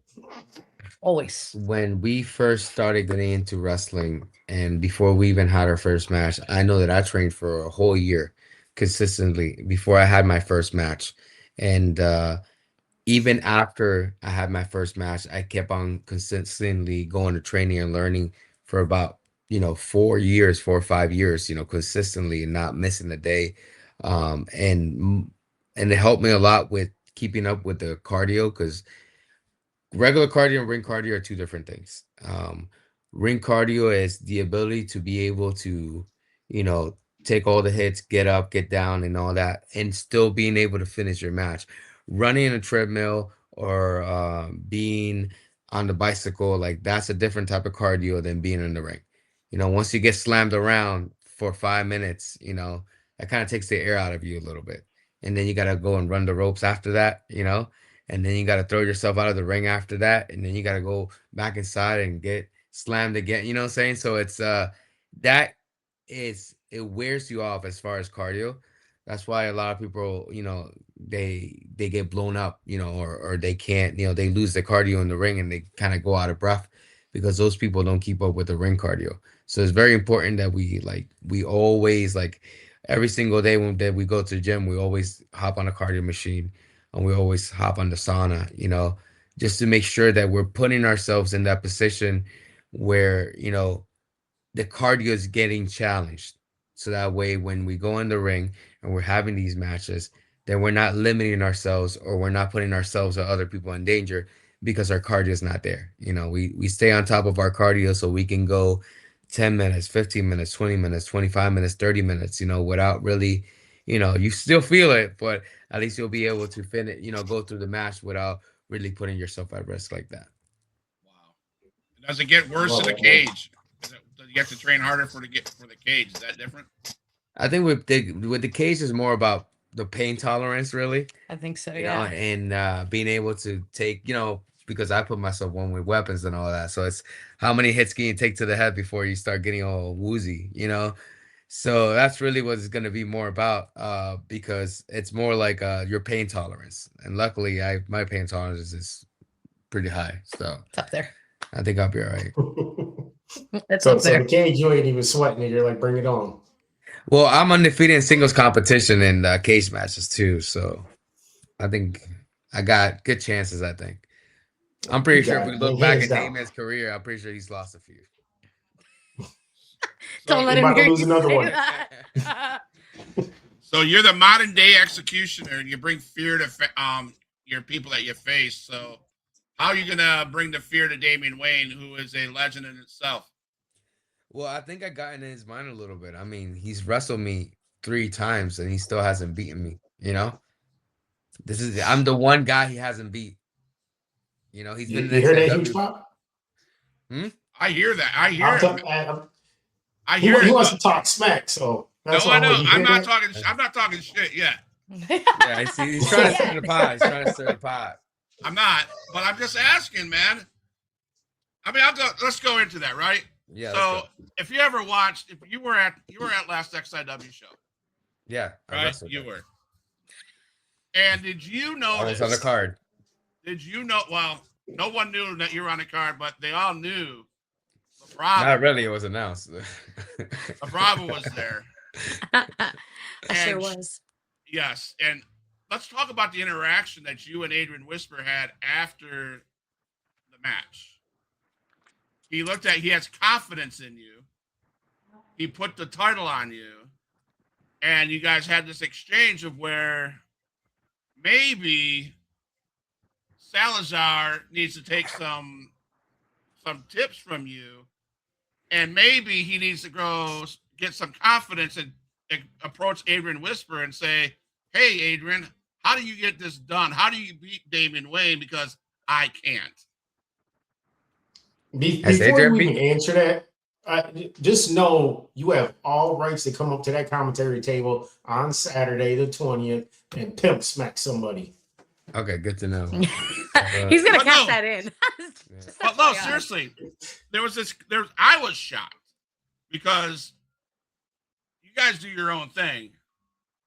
Always. When we first started getting into wrestling, and before we even had our first match, I know that I trained for a whole year consistently before I had my first match. And even after I had my first match, I kept on consistently going to training and learning for about 4 years, 4 or 5 years, consistently and not missing a day. And it helped me a lot with keeping up with the cardio because regular cardio and ring cardio are two different things. Ring cardio is the ability to be able to, you know, take all the hits, get up, get down, and all that, and still being able to finish your match. Running a treadmill or being on the bicycle, like that's a different type of cardio than being in the ring. Once you get slammed around for 5 minutes, that kind of takes the air out of you a little bit. And then you got to go and run the ropes after that. And then you got to throw yourself out of the ring after that, and then you got to go back inside and get slammed again. You know what I'm saying? So it's that it wears you off as far as cardio. That's why a lot of people, they get blown up, or they can't, they lose their cardio in the ring and they kind of go out of breath because those people don't keep up with the ring cardio. So it's very important that we always every single day that we go to the gym, we always hop on a cardio machine and we always hop on the sauna, just to make sure that we're putting ourselves in that position where, the cardio is getting challenged. So that way, when we go in the ring and we're having these matches, then we're not limiting ourselves or we're not putting ourselves or other people in danger because our cardio is not there. We stay on top of our cardio so we can go 10 minutes, 15 minutes, 20 minutes, 25 minutes, 30 minutes, without really, you still feel it, but at least you'll be able to finish, go through the match without really putting yourself at risk like that. Wow. Does it get worse in the cage? Do you have to train harder for the cage? Is that different? I think with the cage is more about the pain tolerance, really. I think so, yeah. And being able to take, because I put myself on with weapons and all that. So it's how many hits can you take to the head before you start getting all woozy, So that's really what it's going to be more about, because it's more like your pain tolerance. And luckily, my pain tolerance is pretty high. So it's up there. I think I'll be all right. So the cage, you ain't even sweating it. You're like, bring it on. Well, I'm undefeated in singles competition and cage matches too. So I think I got good chances, I think. I'm pretty sure if we look back at Damon's career, I'm pretty sure he's lost a few. Don't let him hear lose you another say one. that. So you're the modern day executioner, and you bring fear to your people that you face. So how are you gonna bring the fear to Damian Wayne, who is a legend in itself? Well, I think I got in his mind a little bit. I mean, he's wrestled me 3 times and he still hasn't beaten me. I'm the one guy he hasn't beat. He's been. You hear that, Huge Pop? I hear that. I hear it. He wants to talk smack, so that's I know. I'm not talking shit yet. Yeah, he's trying to stir the pot. He's trying to stir the pot. I'm not, but I'm just asking, man. I mean, let's go into that, right? Yeah. So if you ever watched, if you were at last XIW show. Yeah. Right. You were. And did you notice? I was on the card. Did you know? Well, no one knew that you were on the card, but they all knew. Labrava, not really. It was announced. Labrava was there. I sure was. Yes, and let's talk about the interaction that you and Adrian Whisper had after the match. He has confidence in you. He put the title on you, and you guys had this exchange of where maybe Salazar needs to take some tips from you, and maybe he needs to get some confidence and approach Adrian Whisper and say, "Hey, Adrian, how do you get this done? How do you beat Damian Wayne? Because I can't." Before you even answer that, just know you have all rights to come up to that commentary table on Saturday the 20th and pimp smack somebody. Okay, good to know. He's gonna cash that in. But no, seriously, I was shocked because you guys do your own thing.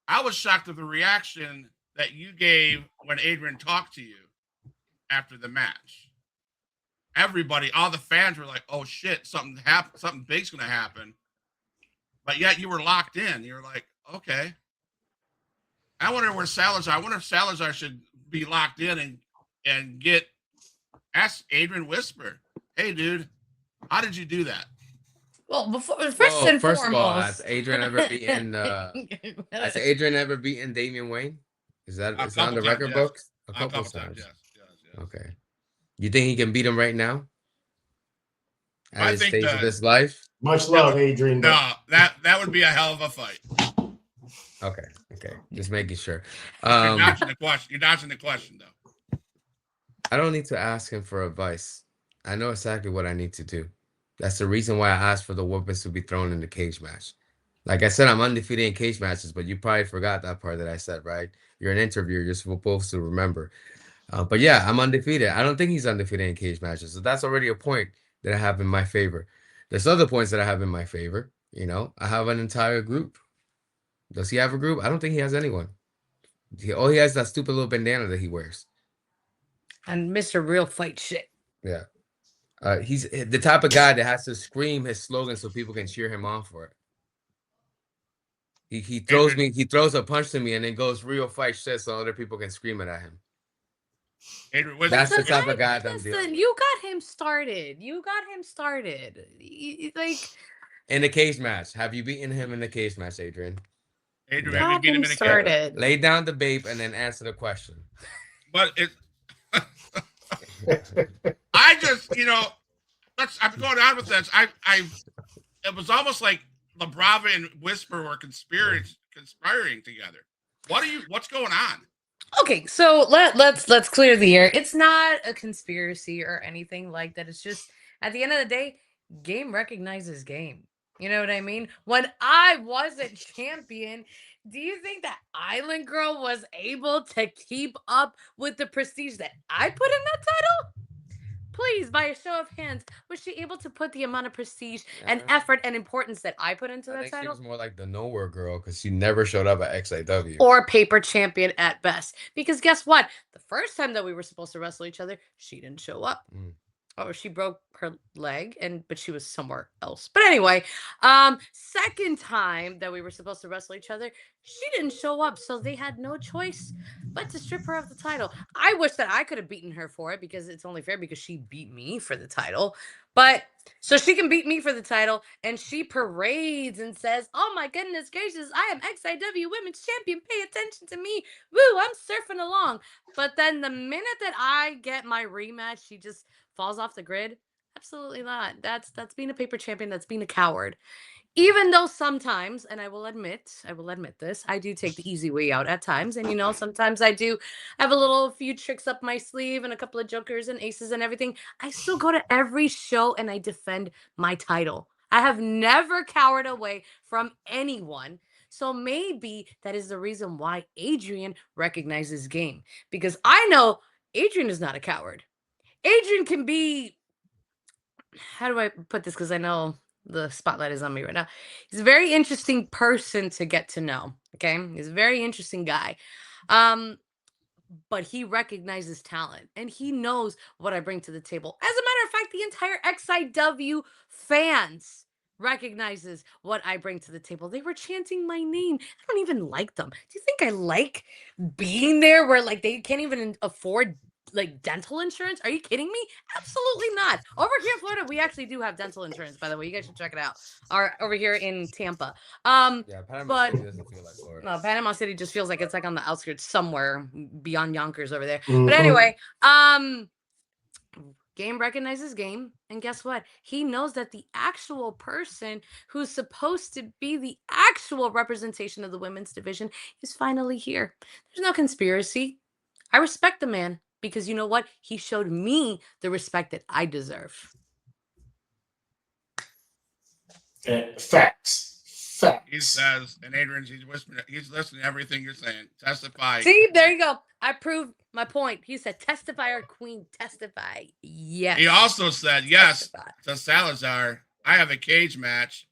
I was shocked at the reaction that you gave when Adrian talked to you after the match. Everybody, all the fans were like, "Oh shit, something big's gonna happen," but yet you were locked in. You were like, "Okay." I wonder if Salazar should be locked in and ask Adrian Whisper, "Hey, dude, how did you do that?" Well, first and first of all, foremost, has Adrian ever beaten Damian Wayne? Is that A is that on couple the times, record yes. books? A A couple couple times, times. yes. Okay. You think he can beat him right now? At I his think stage of his life? Much love, Adrian. No, that would be a hell of a fight. Okay. Just making sure. You're dodging the question. You're dodging the question, though. I don't need to ask him for advice. I know exactly what I need to do. That's the reason why I asked for the weapons to be thrown in the cage match. Like I said, I'm undefeated in cage matches, but you probably forgot that part that I said, right? You're an interviewer. You're supposed to remember. But yeah, I'm undefeated. I don't think he's undefeated in cage matches. So that's already a point that I have in my favor. There's other points that I have in my favor. You know, I have an entire group. Does he have a group? I don't think he has anyone. All he has is that stupid little bandana that he wears. And Mr. Real Fight Shit. Yeah. He's the type of guy that has to scream his slogan so people can cheer him on for it. He throws a punch to me and then goes real fight shit so other people can scream it at him. Adrian, That's the type of guy that I'm dealing Listen, with. you got him started. Like In the cage match. Have you beaten him in the cage match, Adrian? Adrian, have you beat him in a cage? Lay down the babe and then answer the question. But it I just, I'm going on with this. It was almost like Labrava and Whisper were conspiring together. What's going on? Okay, so let's clear the air. It's not a conspiracy or anything like that. It's just at the end of the day, game recognizes game. You know what I mean? When I wasn't champion, do you think that Island Girl was able to keep up with the prestige that I put in that title? Please, by a show of hands, was she able to put the amount of prestige and effort and importance that I put into that think title? she was more like the nowhere girl because she never showed up at XIW. Or paper champion at best. Because guess what? The first time that we were supposed to wrestle each other, she didn't show up. Or she broke her leg, but she was somewhere else. But anyway, second time that we were supposed to wrestle each other, she didn't show up, so they had no choice but to strip her of the title. I wish that I could have beaten her for it because it's only fair because she beat me for the title. But so she can beat me for the title, and she parades and says, "Oh my goodness gracious, I am XIW Women's Champion. Pay attention to me. Woo, I'm surfing along." But then the minute that I get my rematch, she just falls off the grid. Absolutely not. That's being a paper champion. That's being a coward. Even though sometimes, and I will admit this, I do take the easy way out at times. And sometimes I do have a few tricks up my sleeve and a couple of jokers and aces and everything. I still go to every show and I defend my title. I have never cowered away from anyone. So maybe that is the reason why Adrian recognizes game. Because I know Adrian is not a coward. Adrian can be, how do I put this? Because I know the spotlight is on me right now. He's a very interesting person to get to know. Okay. He's a very interesting guy. But he recognizes talent and he knows what I bring to the table. As a matter of fact, the entire XIW fans recognizes what I bring to the table. They were chanting my name. I don't even like them. Do you think I like being there where they can't even afford dental insurance? Are you kidding me? Absolutely not. Over here in Florida, we actually do have dental insurance, by the way. You guys should check it out. Over here in Tampa. Yeah, Panama City doesn't feel like Florida. No, Panama City just feels like it's on the outskirts somewhere beyond Yonkers over there. But anyway, game recognizes game. And guess what? He knows that the actual person who's supposed to be the actual representation of the women's division is finally here. There's no conspiracy. I respect the man. Because you know what? He showed me the respect that I deserve. Facts. He says, and he's whispering, he's listening to everything you're saying. Testify. See, there you go. I proved my point. He said, "Testify, our queen, testify." Yes. He also said, yes, to Salazar, I have a cage match,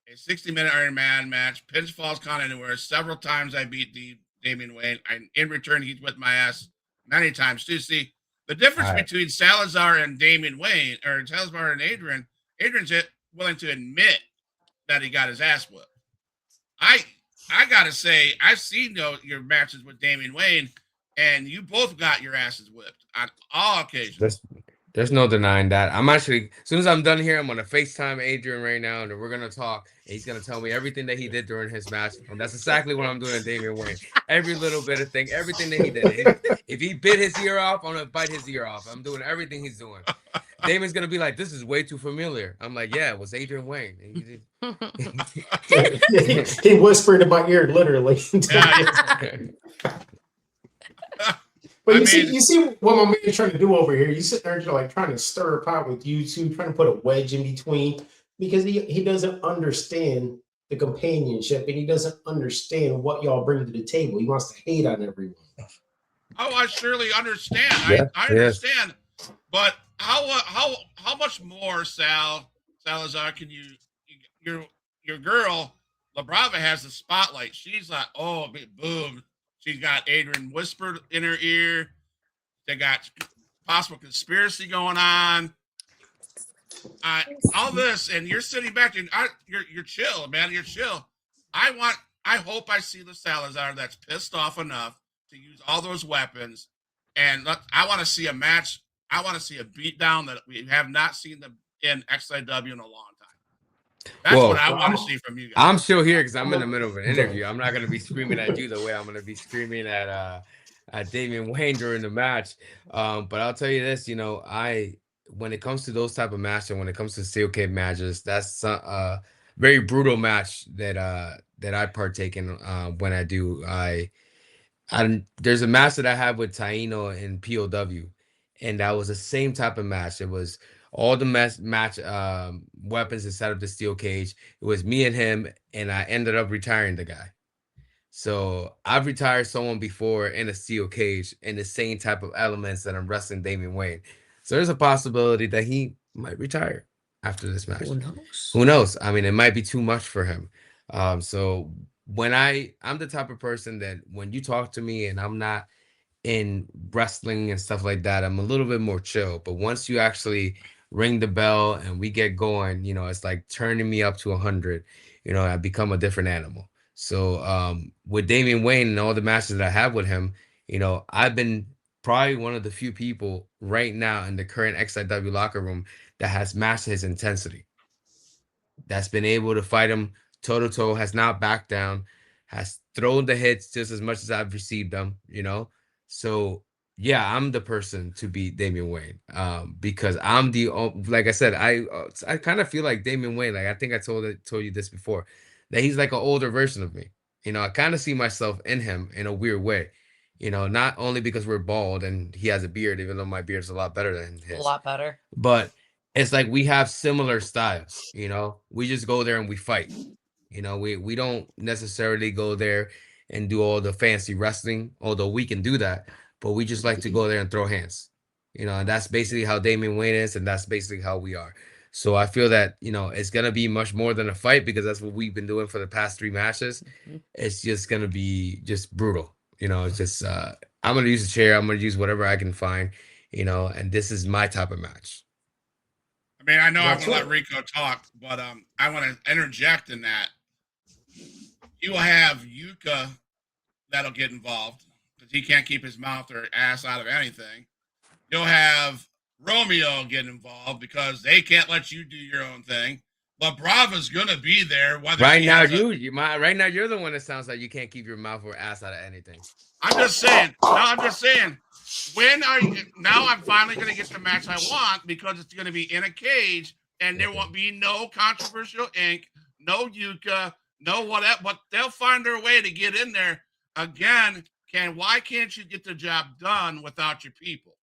a 60-minute Iron Man match, pinch falls count anywhere. Several times I beat Damian Wayne. In return, he's whipped my ass many times too. See, the difference between Salazar and Damian Wayne, or Salazar and Adrian's willing to admit that he got his ass whipped. I gotta say, I've seen your matches with Damian Wayne, and you both got your asses whipped on all occasions. There's no denying that. I'm actually, as soon as I'm done here, I'm gonna FaceTime Adrian right now, and we're gonna talk. And he's gonna tell me everything that he did during his match, and that's exactly what I'm doing to Damian Wayne. Every little bit of thing, everything that he did. If he bit his ear off, I'm gonna bite his ear off. I'm doing everything he's doing. Damian's gonna be like, "This is way too familiar." I'm like, "Yeah, it was Adrian Wayne." He whispered in my ear, literally. But you see what my man's trying to do over here. You sit there like trying to stir a pot with you two, trying to put a wedge in between, because he doesn't understand the companionship, and he doesn't understand what y'all bring to the table. He wants to hate on everyone. Oh, I surely understand. I understand. But how much more, Salazar, can your girl Labrava has the spotlight. She's like, oh, boom. She's got Adrian whispered in her ear. They got possible conspiracy going on. All this, and you're sitting back, and you're chill, man. You're chill. I hope I see the Salazar that's pissed off enough to use all those weapons, and I want to see a match. I want to see a beatdown that we have not seen them in XIW in a long time. That's what I want to see from you guys. I'm still here because I'm in the middle of an interview. I'm not going to be screaming at you the way I'm going to be screaming at Damian Wayne during the match. But I'll tell you this, when it comes to those type of matches, when it comes to steel cage matches, that's a very brutal match that I partake in when I do. There's a match that I have with Taino in POW, and that was the same type of match. It was all the match weapons inside of the steel cage. It was me and him, and I ended up retiring the guy. So I've retired someone before in a steel cage in the same type of elements that I'm wrestling Damian Wayne. So there's a possibility that he might retire after this match. Who knows? I mean, it might be too much for him. So when I'm the type of person that when you talk to me and I'm not in wrestling and stuff like that, I'm a little bit more chill. But once you actually ring the bell and we get going, it's like turning me up to 100. I become a different animal. So with Damian Wayne and all the matches that I have with him, I've been probably one of the few people right now in the current XIW locker room that has matched his intensity. That's been able to fight him toe to toe, has not backed down, has thrown the hits just as much as I've received them, So yeah, I'm the person to beat Damian Wayne because I'm like I said, I kind of feel like Damian Wayne. Like I think I told you this before, that he's like an older version of me. I kind of see myself in him in a weird way. Not only because we're bald and he has a beard, even though my beard's a lot better than his. A lot better. But it's like we have similar styles. We just go there and we fight. We don't necessarily go there and do all the fancy wrestling, although we can do that. But we just like to go there and throw hands, and that's basically how Damian Wayne is, and that's basically how we are. So I feel that, it's going to be much more than a fight because that's what we've been doing for the past 3 matches. Mm-hmm. It's just going to be just brutal. It's just, I'm going to use a chair. I'm going to use whatever I can find, and this is my type of match. I mean, I know I'm going to let Rico talk, but I want to interject in that. You will have Yuka that'll get involved because he can't keep his mouth or ass out of anything. You'll have Romeo get involved because they can't let you do your own thing. Labrava's gonna be there. Right now, you're the one that sounds like you can't keep your mouth or ass out of anything. I'm just saying. No, I'm just saying. When are you? Now I'm finally gonna get the match I want because it's gonna be in a cage and there won't be no controversial ink, no Yuka, no whatever. But they'll find their way to get in there again. Why can't you get the job done without your people?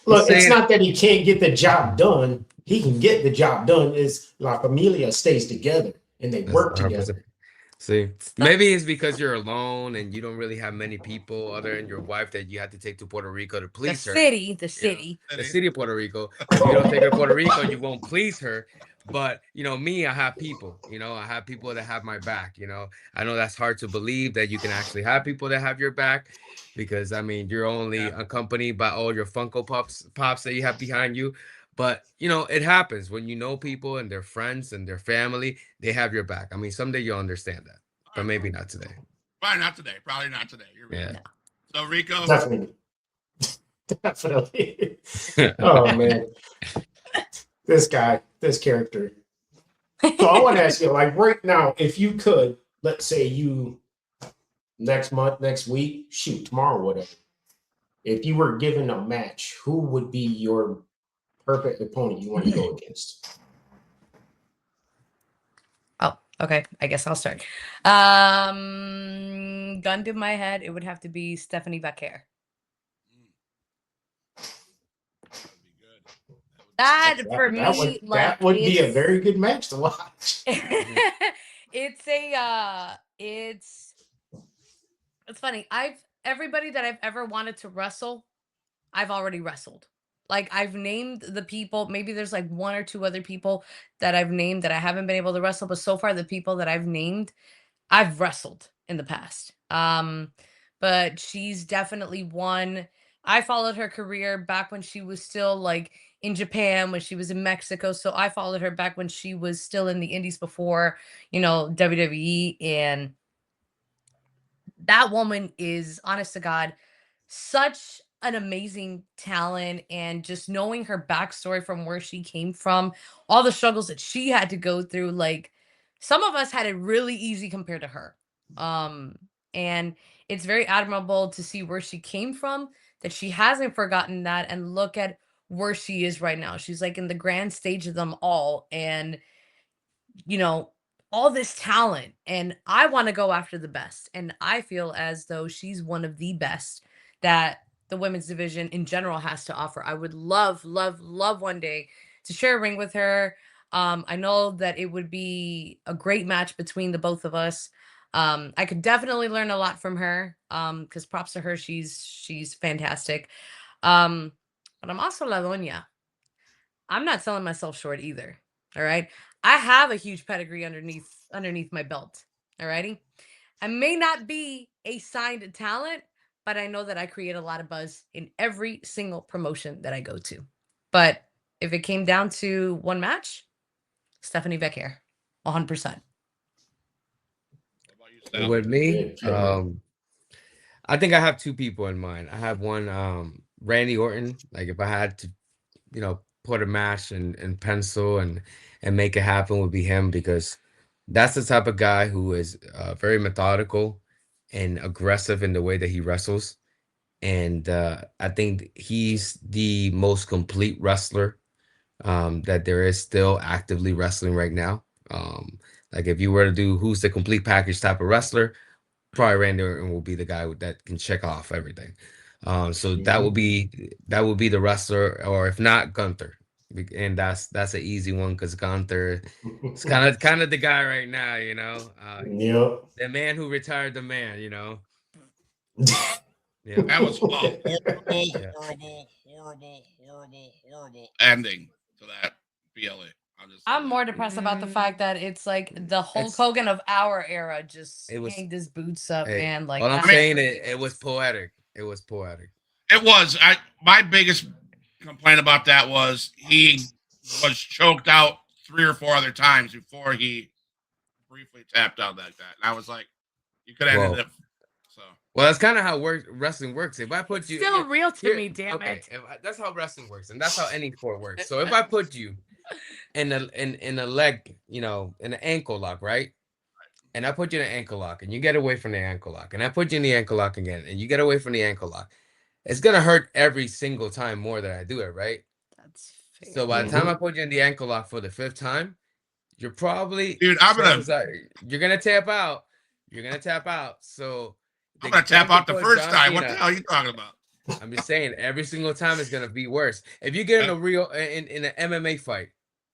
Look, it's not that he can't get the job done. He can get the job done. Is La Familia stays together and they work together. See, maybe it's because you're alone and you don't really have many people other than your wife that you have to take to Puerto Rico to please her. The city of Puerto Rico. If you don't take her to Puerto Rico, you won't please her. But, me, I have people, I have people that have my back, I know that's hard to believe that you can actually have people that have your back because, I mean, you're only accompanied by all your Funko Pops that you have behind you. But, it happens when you know people and their friends and their family, they have your back. I mean, someday you'll understand that, but maybe not today. Probably not today. You're right. Yeah. So, Rico. Definitely. Definitely. Oh man, this character. So I want to ask you, like right now, if you could, let's say you next month, next week, shoot, tomorrow, whatever. If you were given a match, who would be your perfect opponent you want to go against? Oh, okay. I guess I'll start. Gun to my head, it would have to be Stephanie Vaquer. That for me, that would be a very good match to watch. It's funny. Everybody that I've ever wanted to wrestle, I've already wrestled. Like I've named the people, maybe there's like one or two other people that I've named that I haven't been able to wrestle, but so far the people that I've named, I've wrestled in the past. But she's definitely one. I followed her career back when she was still like in Japan, when she was in Mexico. So I followed her back when she was still in the indies before, WWE. And that woman is, honest to God, such an amazing talent. And just knowing her backstory from where she came from, all the struggles that she had to go through, like some of us had it really easy compared to her. And it's very admirable to see where she came from, that she hasn't forgotten that, and look at where she is right now. She's like in the grand stage of them all. And you know, all this talent, and I want to go after the best. And I feel as though she's one of the best that the women's division in general has to offer. I would love, love, love one day to share a ring with her. I know that it would be a great match between the both of us. I could definitely learn a lot from her. Because props to her, she's fantastic. But I'm also La Doña. I'm not selling myself short either. All right. I have a huge pedigree underneath my belt. All righty. I may not be a signed talent, but I know that I create a lot of buzz in every single promotion that I go to. But if it came down to one match, Stephanie Vaquer, 100%. With me, I think I have two people in mind. I have one, Randy Orton. Like if I had to, put a match and pencil and make it happen, would be him, because that's the type of guy who is very methodical and aggressive in the way that he wrestles. And I think he's the most complete wrestler that there is still actively wrestling right now. Like if you were to do who's the complete package type of wrestler, probably Randy Orton will be the guy that can check off everything. So that would be the wrestler, or if not, Gunther. And that's an easy one, because Gunther is kind of the guy right now, Yep. the man who retired the man, Yeah. That was a horrible ending to that BLA. I'm more depressed about the fact that it's like the Hulk Hogan of our era just hanged his boots up, man. Like all I'm saying, it was poetic. It was poetic. It was. My biggest complaint about that was he was choked out 3 or 4 other times before he briefly tapped out like that. And I was like, you could have ended it. So. Well, that's kind of how wrestling works. If I put you, still real to me, damn it. That's how wrestling works, and that's how any sport works. So if I put you in a leg, in an ankle lock, right? And I put you in an ankle lock, and you get away from the ankle lock, and I put you in the ankle lock again, and you get away from the ankle lock. It's gonna hurt every single time more than I do it, right? That's fair. So by the time I put you in the ankle lock for the 5th time, you're probably you're gonna tap out. You're gonna tap out. So I'm gonna tap out the first time. What the hell are you talking about? I'm just saying, every single time it's gonna be worse. If you get in a real in an MMA fight,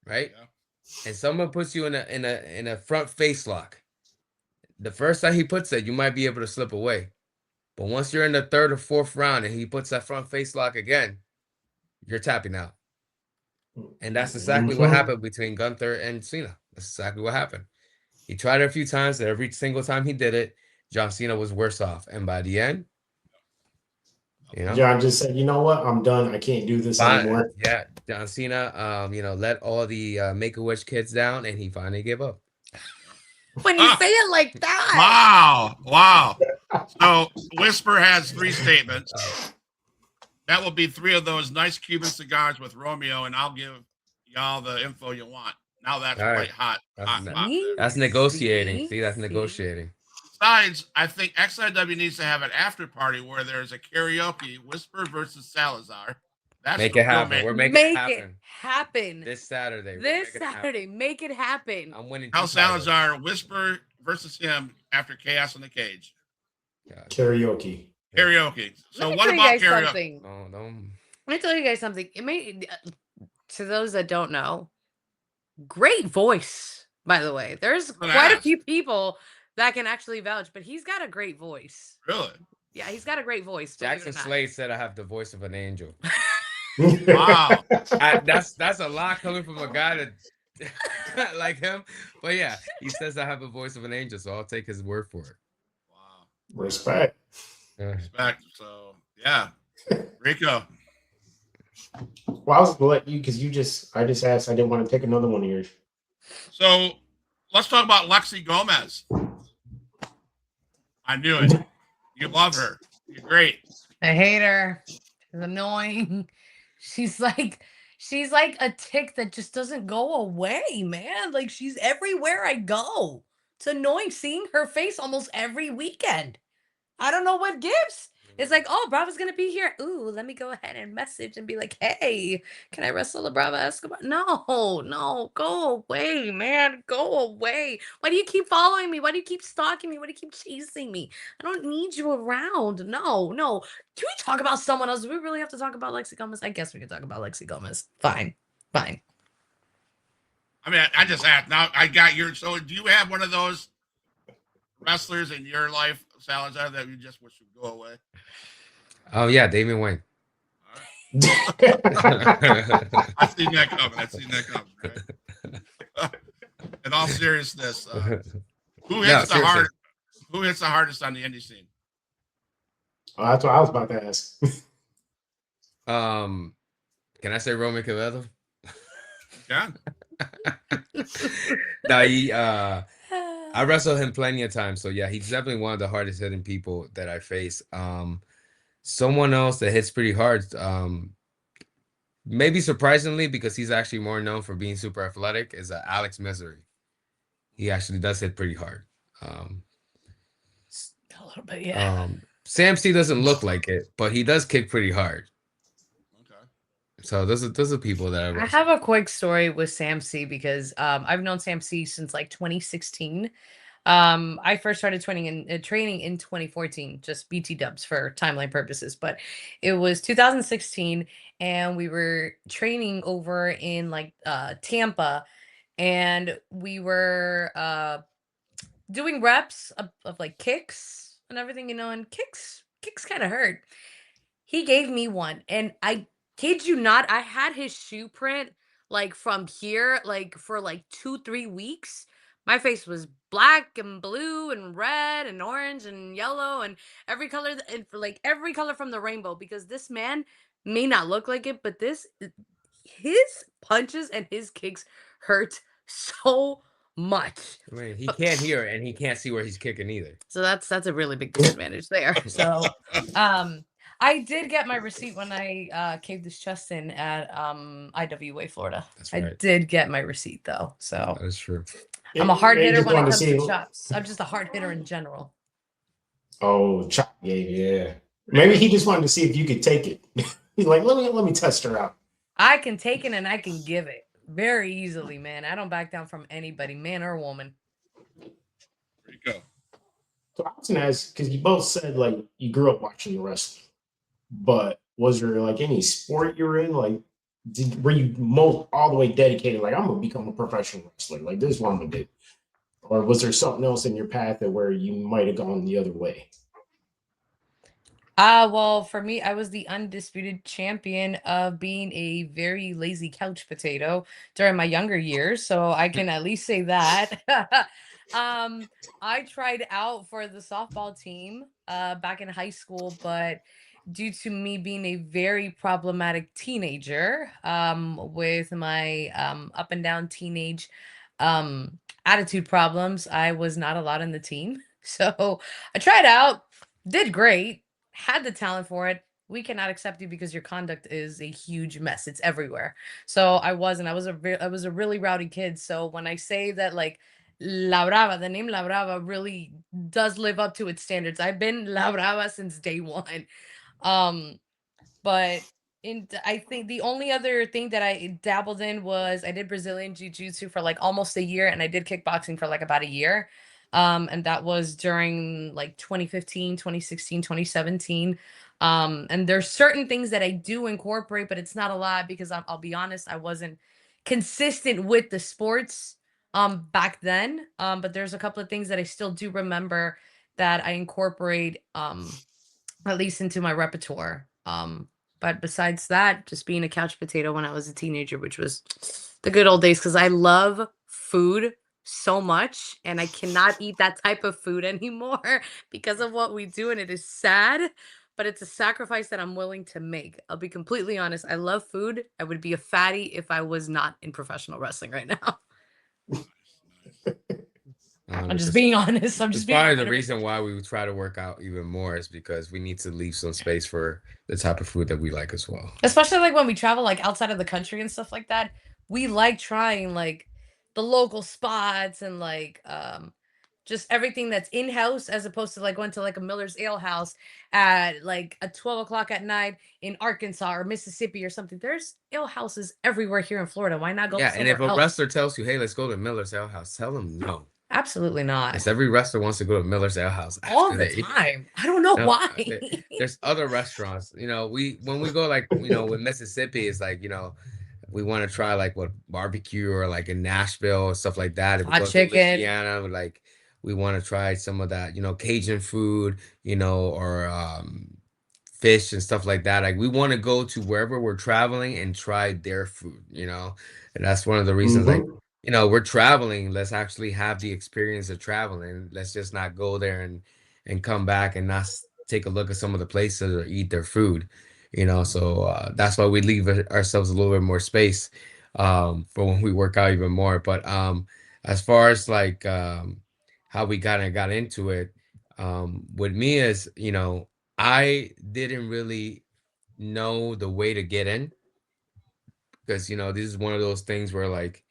right? Yeah. And someone puts you in a front face lock, the first time he puts it, you might be able to slip away. But once you're in the 3rd or 4th round and he puts that front face lock again, you're tapping out. And that's exactly what happened between Gunther and Cena. That's exactly what happened. He tried it a few times, and every single time he did it, John Cena was worse off. And by the end, John just said, you know what? I'm done. I can't do this anymore. Yeah, John Cena, let all the Make-A-Wish kids down, and he finally gave up. When you say it like that. Wow. So Whisper has 3 statements. That will be 3 of those nice Cuban cigars with Romeo, and I'll give y'all the info you want. Now that's All right. white hot. That's negotiating. See, that's negotiating. Besides, I think XIW needs to have an after party where there's a karaoke Whisper versus Salazar. That's Make the it real happen. We're making Make it it happen happen. this Saturday. This Saturday. Make it happen. I'm winning. How Salazar Whisper versus him after Chaos in the Cage. Karaoke. So Let me what tell you about guys karaoke? something. No. Let me tell you guys something. It may, to those that don't know, great voice, by the way. There's quite a few people that can actually vouch, but he's got a great voice. Really? Yeah, he's got a great voice. Jackson Slade said I have the voice of an angel. Wow. That's a lot coming from a guy that like him. But yeah, he says I have the voice of an angel, so I'll take his word for it. Wow. Respect. Respect. So yeah. Rico. Well, I was gonna let you because I just asked. I didn't want to take another one of yours. So let's talk about Lexi Gomez. I knew it. You love her. You're great. I hate her. She's annoying. She's like a tick that just doesn't go away, man. Like she's everywhere I go. It's annoying seeing her face almost every weekend. I don't know what gives. It's like, oh, Brava's gonna be here. Ooh, let me go ahead and message and be like, hey, can I wrestle Labrava Escabar? No, go away, man. Go away. Why do you keep following me? Why do you keep stalking me? Why do you keep chasing me? I don't need you around. No. Can we talk about someone else? Do we really have to talk about Lexi Gomez? I guess we can talk about Lexi Gomez. Fine. I mean, I just asked. Now I got your. So, do you have one of those wrestlers in your life, Salazar, that you just wish would go away? Oh yeah, Damian Wayne. I've seen that coming. Right? In all seriousness, who hits the hardest on the indie scene? Oh, that's what I was about to ask. Can I say Roman Quevedo? Yeah. No, I wrestled him plenty of times, so yeah, he's definitely one of the hardest hitting people that I face. Someone else that hits pretty hard, maybe surprisingly, because he's actually more known for being super athletic, is Alex Misery. He actually does hit pretty hard. A little bit, yeah. Sam C doesn't look like it, but he does kick pretty hard. Okay. So those are people that I have a quick story with Sam C because I've known Sam C since like 2016. I first started training in 2014, just BT dubs for timeline purposes, but it was 2016 and we were training over in like Tampa, and we were doing reps of like kicks and everything, and kicks kind of hurt. He gave me one, and I kid you not, I had his shoe print like from here, like for like 2-3 weeks. My face was black and blue and red and orange and yellow and every color, and like every color from the rainbow, because this man may not look like it, but his punches and his kicks hurt so much. I mean, he can't hear and he can't see where he's kicking either. So that's a really big disadvantage there. So I did get my receipt when I caved his chest in at IWA, Florida. That's right. I did get my receipt though. So that is true. I'm a hard hitter when it comes to chops. I'm just a hard hitter in general. Oh, chop game, yeah. Maybe he just wanted to see if you could take it. He's like, let me test her out. I can take it and I can give it very easily, man. I don't back down from anybody, man or woman. There you go. So I was gonna ask, because you both said like you grew up watching wrestling, but was there like any sport you were in? Like, were you all the way dedicated? Like, I'm gonna become a professional wrestler. Like, this is what I'm gonna do. Or was there something else in your path that where you might have gone the other way? Well, for me, I was the undisputed champion of being a very lazy couch potato during my younger years, so I can at least say that. I tried out for the softball team back in high school, but due to me being a very problematic teenager with my up and down teenage attitude problems, I was not allowed in the team. So I tried out, did great, had the talent for it, we cannot accept you because your conduct is a huge mess. It's everywhere. So I wasn't. I was a really rowdy kid. So when I say that, like, La Brava, the name La Brava really does live up to its standards. I've been La Brava since day one. But I think the only other thing that I dabbled in was I did Brazilian jiu-jitsu for like almost a year, and I did kickboxing for like about a year. And that was during like 2015, 2016, 2017. And there's certain things that I do incorporate, but it's not a lot because I'll be honest, I wasn't consistent with the sports back then. But there's a couple of things that I still do remember that I incorporate at least into my repertoire. But besides that, just being a couch potato when I was a teenager, which was the good old days, because I love food so much and I cannot eat that type of food anymore because of what we do. And it is sad, but it's a sacrifice that I'm willing to make. I'll be completely honest. I love food. I would be a fatty if I was not in professional wrestling right now. I'm just being honest. I'm just being probably the honest. reason why we try to work out even more is because we need to leave some space for the type of food that we like as well. Especially like when we travel like outside of the country and stuff like that, we like trying like the local spots and like just everything that's in-house as opposed to like going to like a Miller's Ale House at like at 12 o'clock at night in Arkansas or Mississippi or something. There's ale houses everywhere here in Florida. Why not go Yeah, and if somewhere a else? wrestler tells you, hey, let's go to Miller's Ale House, tell them no. Absolutely not. Because every wrestler wants to go to Miller's Ale House All after the they eat. time. I don't know No, why. there's other restaurants. You know, when we go like, you know, with Mississippi, it's like, you know, we want to try like what barbecue or like in Nashville or stuff like that. If we Hot go to chicken. Louisiana, like we want to try some of that, you know, Cajun food, you know, or fish and stuff like that. Like we want to go to wherever we're traveling and try their food, you know. And that's one of the reasons, like, you know, we're traveling. Let's actually have the experience of traveling. Let's just not go there and come back and not take a look at some of the places or eat their food, you know. So that's why we leave ourselves a little bit more space for when we work out even more. But as far as like how we got into it, with me is, you know, I didn't really know the way to get in because, you know, this is one of those things where like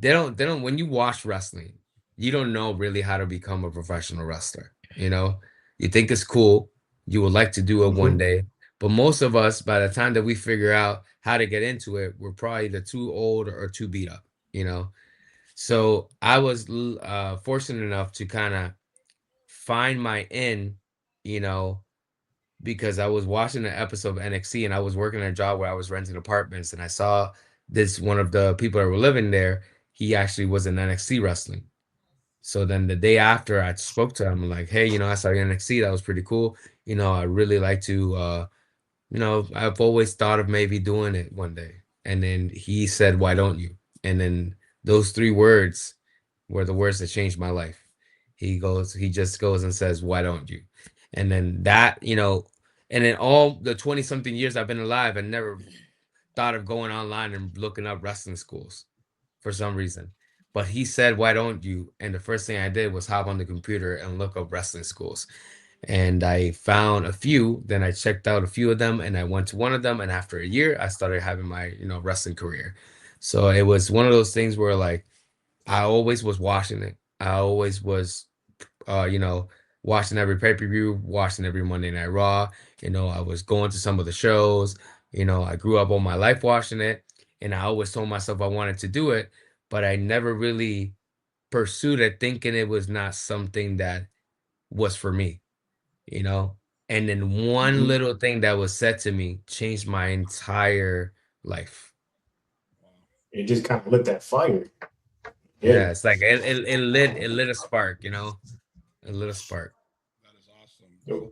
they don't when you watch wrestling, you don't know really how to become a professional wrestler. You know, you think it's cool, you would like to do it one day, but most of us, by the time that we figure out how to get into it, we're probably either too old or too beat up, you know. So I was fortunate enough to kind of find my in, you know, because I was watching an episode of NXT and I was working a job where I was renting apartments and I saw this one of the people that were living there. He actually was in NXT wrestling. So then the day after I spoke to him, I'm like, hey, you know, I saw you in NXT. That was pretty cool. You know, I really like to, you know, I've always thought of maybe doing it one day. And then he said, why don't you? And then those 3 words were the words that changed my life. He just goes and says, why don't you? And then that, you know, and in all the 20 something years I've been alive, I never thought of going online and looking up wrestling schools for some reason. But he said, why don't you? And the first thing I did was hop on the computer and look up wrestling schools. And I found a few, then I checked out a few of them and I went to one of them. And after a year, I started having my, you know, wrestling career. So it was one of those things where like, I always was watching it. I always was, you know, watching every pay-per-view, watching every Monday Night Raw. You know, I was going to some of the shows. You know, I grew up all my life watching it. And I always told myself I wanted to do it, but I never really pursued it, thinking it was not something that was for me, you know? And then one little thing that was said to me changed my entire life. It just kind of lit that fire. Yeah, it's like it lit a spark, you know? It lit a spark. That is awesome.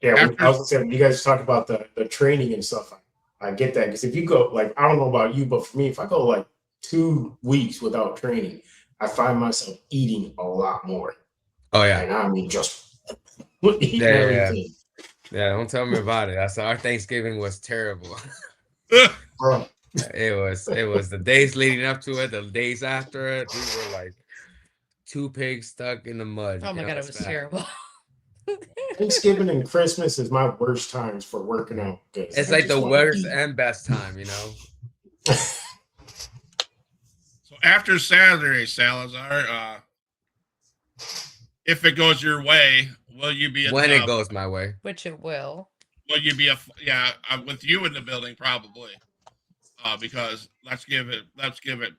Yeah, I was gonna say, when you guys talk about the training and stuff, I get that. Because if you go, like, I don't know about you, but for me, if I go like 2 weeks without training, I find myself eating a lot more. Oh yeah. And I mean just eating everything. Yeah, don't tell me about it. That's our Thanksgiving was terrible. Bro. It was the days leading up to it, the days after it. We were like 2 pigs stuck in the mud. Oh my God, it was terrible. Thanksgiving and Christmas is my worst times for working out. It's like the worst and best time, you know. So after Saturday, Salazar, if it goes your way, will you be when it goes my way? Which it will. Will you be with you in the building probably? Because let's give it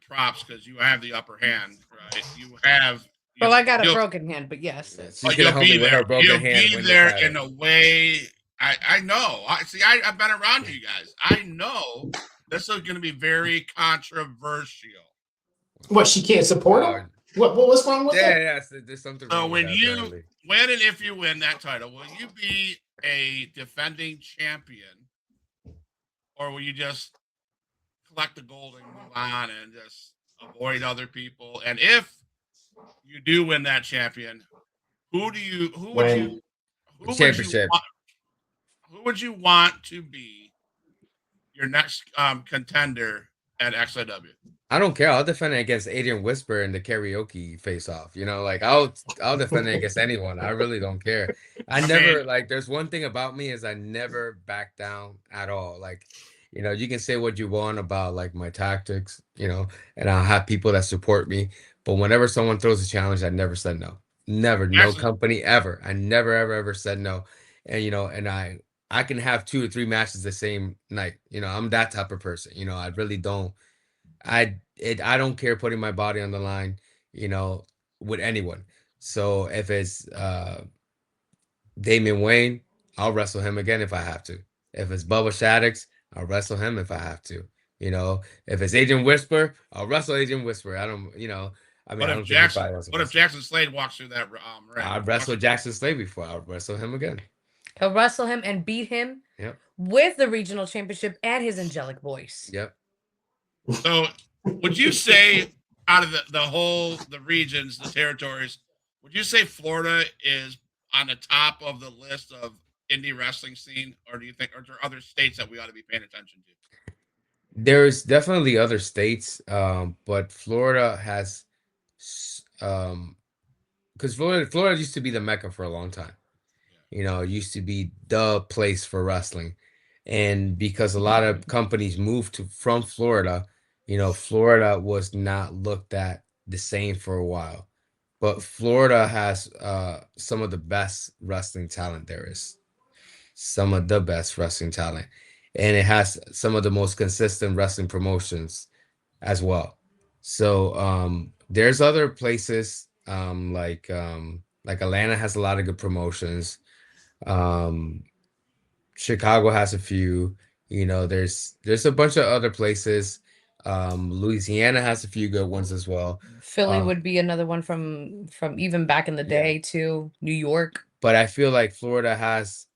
props because you have the upper hand, right? You have. Well, I got a broken hand, but yes. She's gonna help me with her broken hand. You'll be there in a way. I know. I've been around you guys. I know this is going to be very controversial. What, she can't support him? What's wrong with that? Yeah, there's something wrong So with when and if you win that title, will you be a defending champion, or will you just collect the gold and move on and just avoid other people? And if you do win that champion, who would you want to be your next contender at XIW? I don't care. I'll defend it against Adrian Whisper in the karaoke face-off. You know, like I'll defend it against anyone. I really don't care. I never like. There's one thing about me is I never back down at all. Like, you know, you can say what you want about like my tactics, you know, and I'll have people that support me. But whenever someone throws a challenge, I never said no. Never, no company ever. I never, ever said no. And you know, and I can have 2 or 3 matches the same night. You know, I'm that type of person. You know, I really don't. I don't care putting my body on the line, you know, with anyone. So if it's Damian Wayne, I'll wrestle him again if I have to. If it's Bubba Shaddix, I'll wrestle him if I have to. You know, if it's Agent Whisper, I'll wrestle Agent Whisper. I don't, you know. I mean, what if Jackson Slade walks through that ring? I'd wrestle Jackson Slade before. I'll wrestle him again. He'll wrestle him and beat him with the regional championship and his angelic voice. Yep. So would you say out of the regions, the territories, would you say Florida is on the top of the list of indie wrestling scene, or do you think, or are there other states that we ought to be paying attention to? There's definitely other states, but Florida has, because Florida used to be the Mecca for a long time. You know, it used to be the place for wrestling, and because a lot of companies moved from Florida, you know, Florida was not looked at the same for a while. But Florida has some of the best wrestling talent there is. Some of the best wrestling talent. And it has some of the most consistent wrestling promotions as well. So there's other places like Atlanta has a lot of good promotions. Chicago has a few. You know, there's a bunch of other places. Louisiana has a few good ones as well. Philly would be another one from even back in the day too. New York. But I feel like Florida has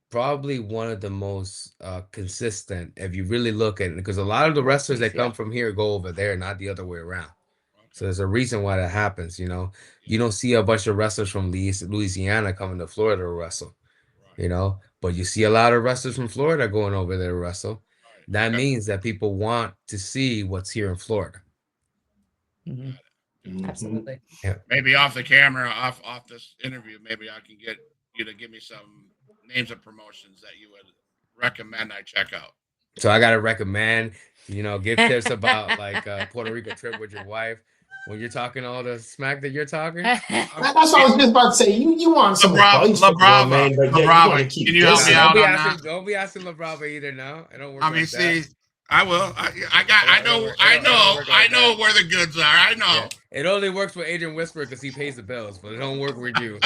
probably one of the most consistent, if you really look at it, because a lot of the wrestlers that come from here go over there, not the other way around. So there's a reason why that happens. You know, you don't see a bunch of wrestlers from Louisiana coming to Florida to wrestle. You know, but you see a lot of wrestlers from Florida going over there to wrestle. That means that people want to see what's here in Florida. Absolutely. Yeah. Maybe off the camera, off this interview, maybe I can get you to give me some names of promotions that you would recommend I check out. So I gotta recommend, you know, give tips about like Puerto Rico trip with your wife. When you're talking all the smack that you're talking, that's what I was just about to say. You want some advice from Labrava, man, but Labrava, can you help me out on that? Don't be asking Labrava either now. I don't work. I mean, see, I will. I know where the goods are. I know. Yeah. It only works with Adrian Whisper because he pays the bills, but it don't work with you.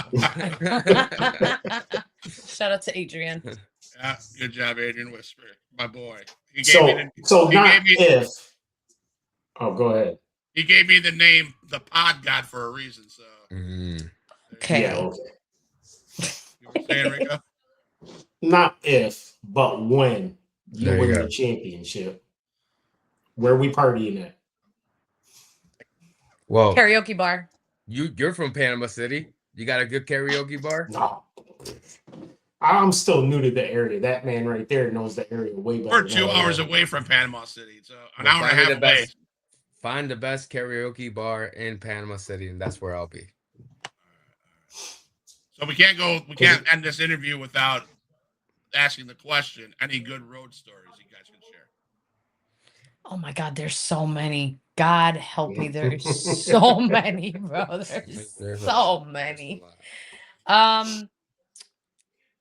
Shout out to Adrian. Yeah, good job, Adrian Whisper, my boy. Oh, go ahead. He gave me the name, the Pod God, for a reason. So, okay. Yeah, okay. You were saying, Rico? Not if, but when you win the championship, where we partying at? Well, karaoke bar. You're from Panama City. You got a good karaoke bar? No. I'm still new to the area. That man right there knows the area way better. We're 2 hours away from Panama City, so an hour and a half away. Find the best karaoke bar in Panama City, and that's where I'll be. So we can't end this interview without asking the question. Any good road stories you guys can share? Oh my God, there's so many. God help me, there's so many, bro. There's so many.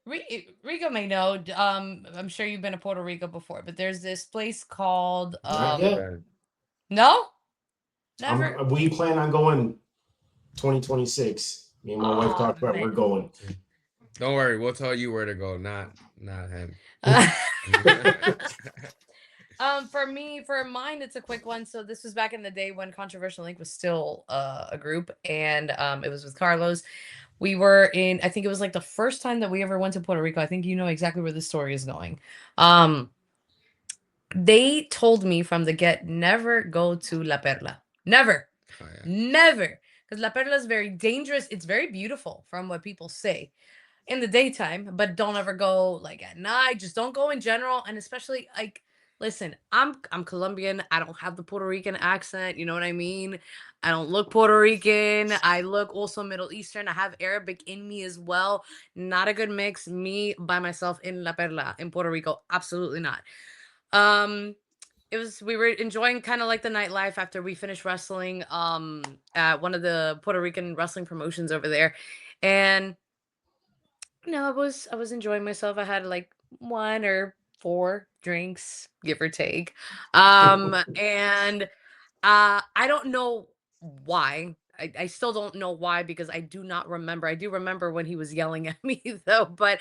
Rico may know. I'm sure you've been to Puerto Rico before, but there's this place called Not yet. No, never. We plan on going 2026. Me and my wife talked about we're going. Don't worry, we'll tell you where to go, not him. For mine, it's a quick one. So this was back in the day when Controversial Inc. was still a group, and it was with Carlos. We were in, I think it was like the first time that we ever went to Puerto Rico. I think you know exactly where this story is going. They told me from the get, never go to La Perla. Never. Oh, yeah. Never. Because La Perla is very dangerous. It's very beautiful from what people say in the daytime, but don't ever go like at night. Just don't go in general. And especially like, listen, I'm Colombian. I don't have the Puerto Rican accent. You know what I mean? I don't look Puerto Rican. I look also Middle Eastern. I have Arabic in me as well. Not a good mix. Me by myself in La Perla in Puerto Rico. Absolutely not. We were enjoying kind of like the nightlife after we finished wrestling at one of the Puerto Rican wrestling promotions over there. And I was enjoying myself. I had like 1 or 4 drinks, give or take. And I don't know why. I still don't know why, because I do not remember. I do remember when he was yelling at me though, but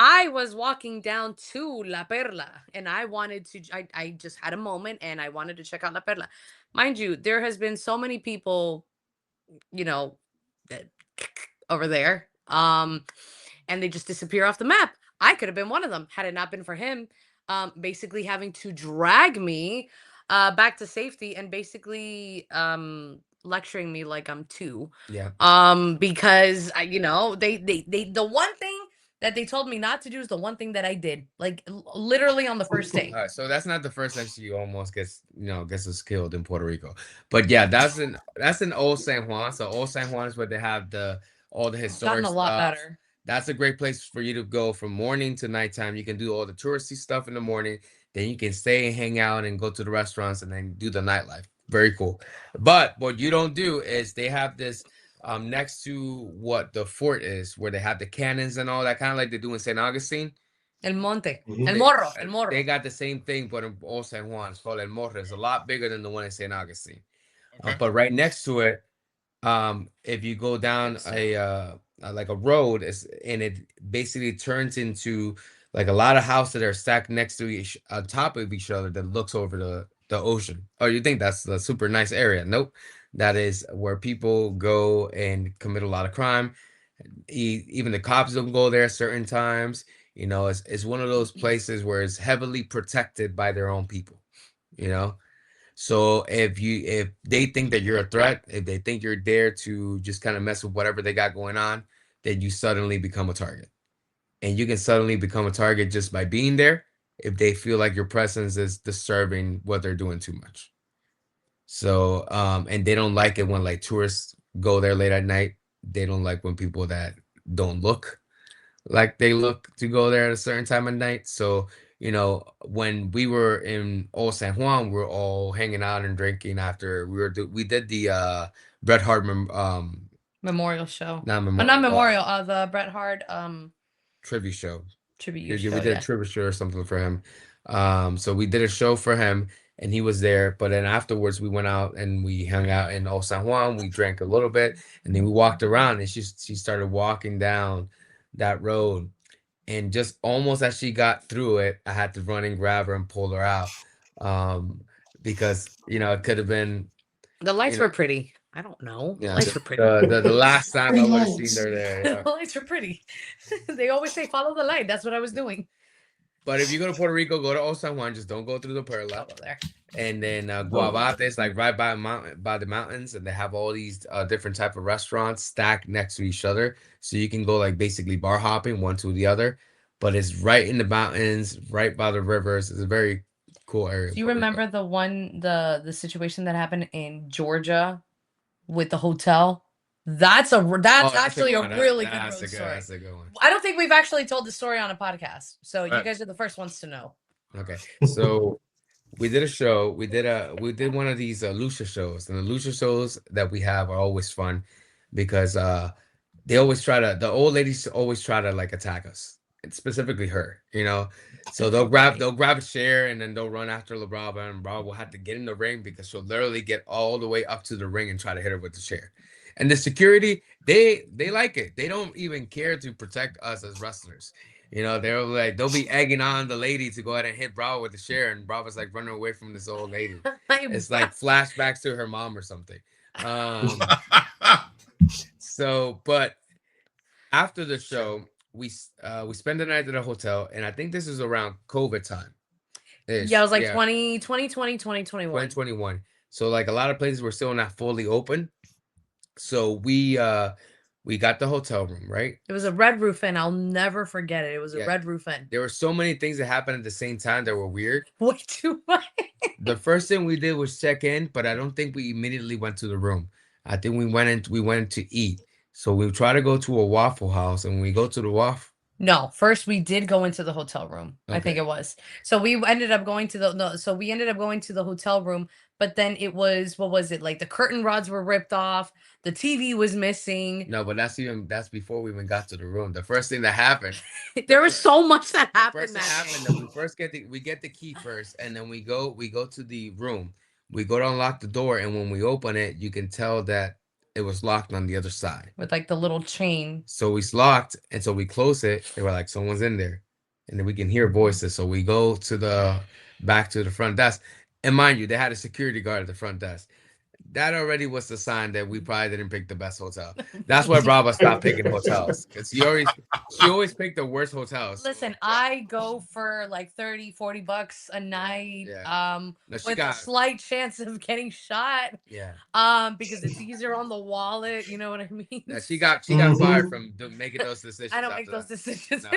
I was walking down to La Perla and I wanted to, I just had a moment and I wanted to check out La Perla. Mind you, there has been so many people, that over there. And they just disappear off the map. I could have been one of them had it not been for him basically having to drag me back to safety and basically lecturing me like I'm 2. Yeah. Because they the one thing that they told me not to do is the one thing that I did, like literally on the first day. All right, so that's not the first time she almost gets us killed in Puerto Rico, but yeah, that's in Old San Juan. So Old San Juan is where they have all the historic Gotten a lot stuff. better. That's a great place for you to go from morning to nighttime. You can do all the touristy stuff in the morning, then you can stay and hang out and go to the restaurants and then do the nightlife. Very cool. But what you don't do is they have this next to what the fort is, where they have the cannons and all that, kind of like they do in St. Augustine. El Monte. El Morro. El Morro. They got the same thing, but in Old San Juan. It's called El Morro. It's a lot bigger than the one in St. Augustine. Okay. But right next to it, if you go down like a road, and it basically turns into like a lot of houses that are stacked next to on top of each other that looks over the ocean. Oh, you think that's a super nice area? Nope. That is where people go and commit a lot of crime. Even the cops don't go there at certain times. It's one of those places where it's heavily protected by their own people. So if they think that you're a threat, if they think you're there to just kind of mess with whatever they got going on, then you suddenly become a target. And you can suddenly become a target just by being there if they feel like your presence is disturbing what they're doing too much. So, and they don't like it when like tourists go there late at night. They don't like when people that don't look like they look to go there at a certain time of night. So, when we were in Old San Juan, we were all hanging out and drinking after we did the Bret Hart memorial show. Not memorial. Not memorial. The Bret Hart tribute show. Tribute show. We did a tribute show or something for him. So we did a show for him, and he was there. But then afterwards, we went out and we hung out in Old San Juan. We drank a little bit, and then we walked around. And she started walking down that road, and just almost as she got through it, I had to run and grab her and pull her out, because it could have been. The lights were pretty. I don't know. Yeah, lights were pretty. The last time I would have seen her there. Yeah. The lights were pretty. They always say follow the light. That's what I was doing. But if you go to Puerto Rico, go to Old San Juan. Just don't go through the Perla. There. And then Guabate is like right by the mountains, and they have all these different type of restaurants stacked next to each other, so you can go like basically bar hopping one to the other. But it's right in the mountains, right by the rivers. It's a very cool area. Do you remember the situation that happened in Georgia with the hotel That's actually a really good road story. That's a good one. I don't think we've actually told the story on a podcast, so you guys are the first ones to know. Okay, so we did a show. We did one of these Lucha shows, and the Lucha shows that we have are always fun because the old ladies always try to like attack us, and specifically her, you know. So they'll grab a chair and then they'll run after Labrava, and Labrava will have to get in the ring because she'll literally get all the way up to the ring and try to hit her with the chair. And the security, they like it. They don't even care to protect us as wrestlers. You know, they'll be egging on the lady to go ahead and hit Bravo with the chair, and Bravo's like running away from this old lady. It's like flashbacks to her mom or something. So, but after the show, we spent the night at a hotel, and I think this is around COVID time. Yeah, it was like 2020, 2021. 2021. So like a lot of places were still not fully open. So we got the hotel room, right? It was a Red Roof Inn. I'll never forget it. It was a Red Roof Inn. There were so many things that happened at the same time that were weird. Way too much. The first thing we did was check in, but I don't think we immediately went to the room. I think we went in to eat. So we try to go to a Waffle House, and we go to the Waffle. No, first we did go into the hotel room. Okay. I think it was. So we ended up going to the hotel room, but then it was, what was it? Like the curtain rods were ripped off, the TV was missing. No, but that's before we even got to the room. The first thing that happened. There was so much that happened. We get the key first, and then we go to the room. We go to unlock the door, and when we open it, you can tell that it was locked on the other side with like the little chain. So it's locked, and so we close it. They were like, someone's in there, and then we can hear voices. So we go back to the front desk, and mind you, they had a security guard at the front desk. That already was the sign that we probably didn't pick the best hotel. That's why Brava stopped picking hotels, because she always picked the worst hotels. Listen, I go for like $30-$40 a night. Yeah. With a slight chance of getting shot. Yeah. Because it's easier on the wallet. You know what I mean? Yeah, she got fired from making those decisions. I don't make those decisions. No,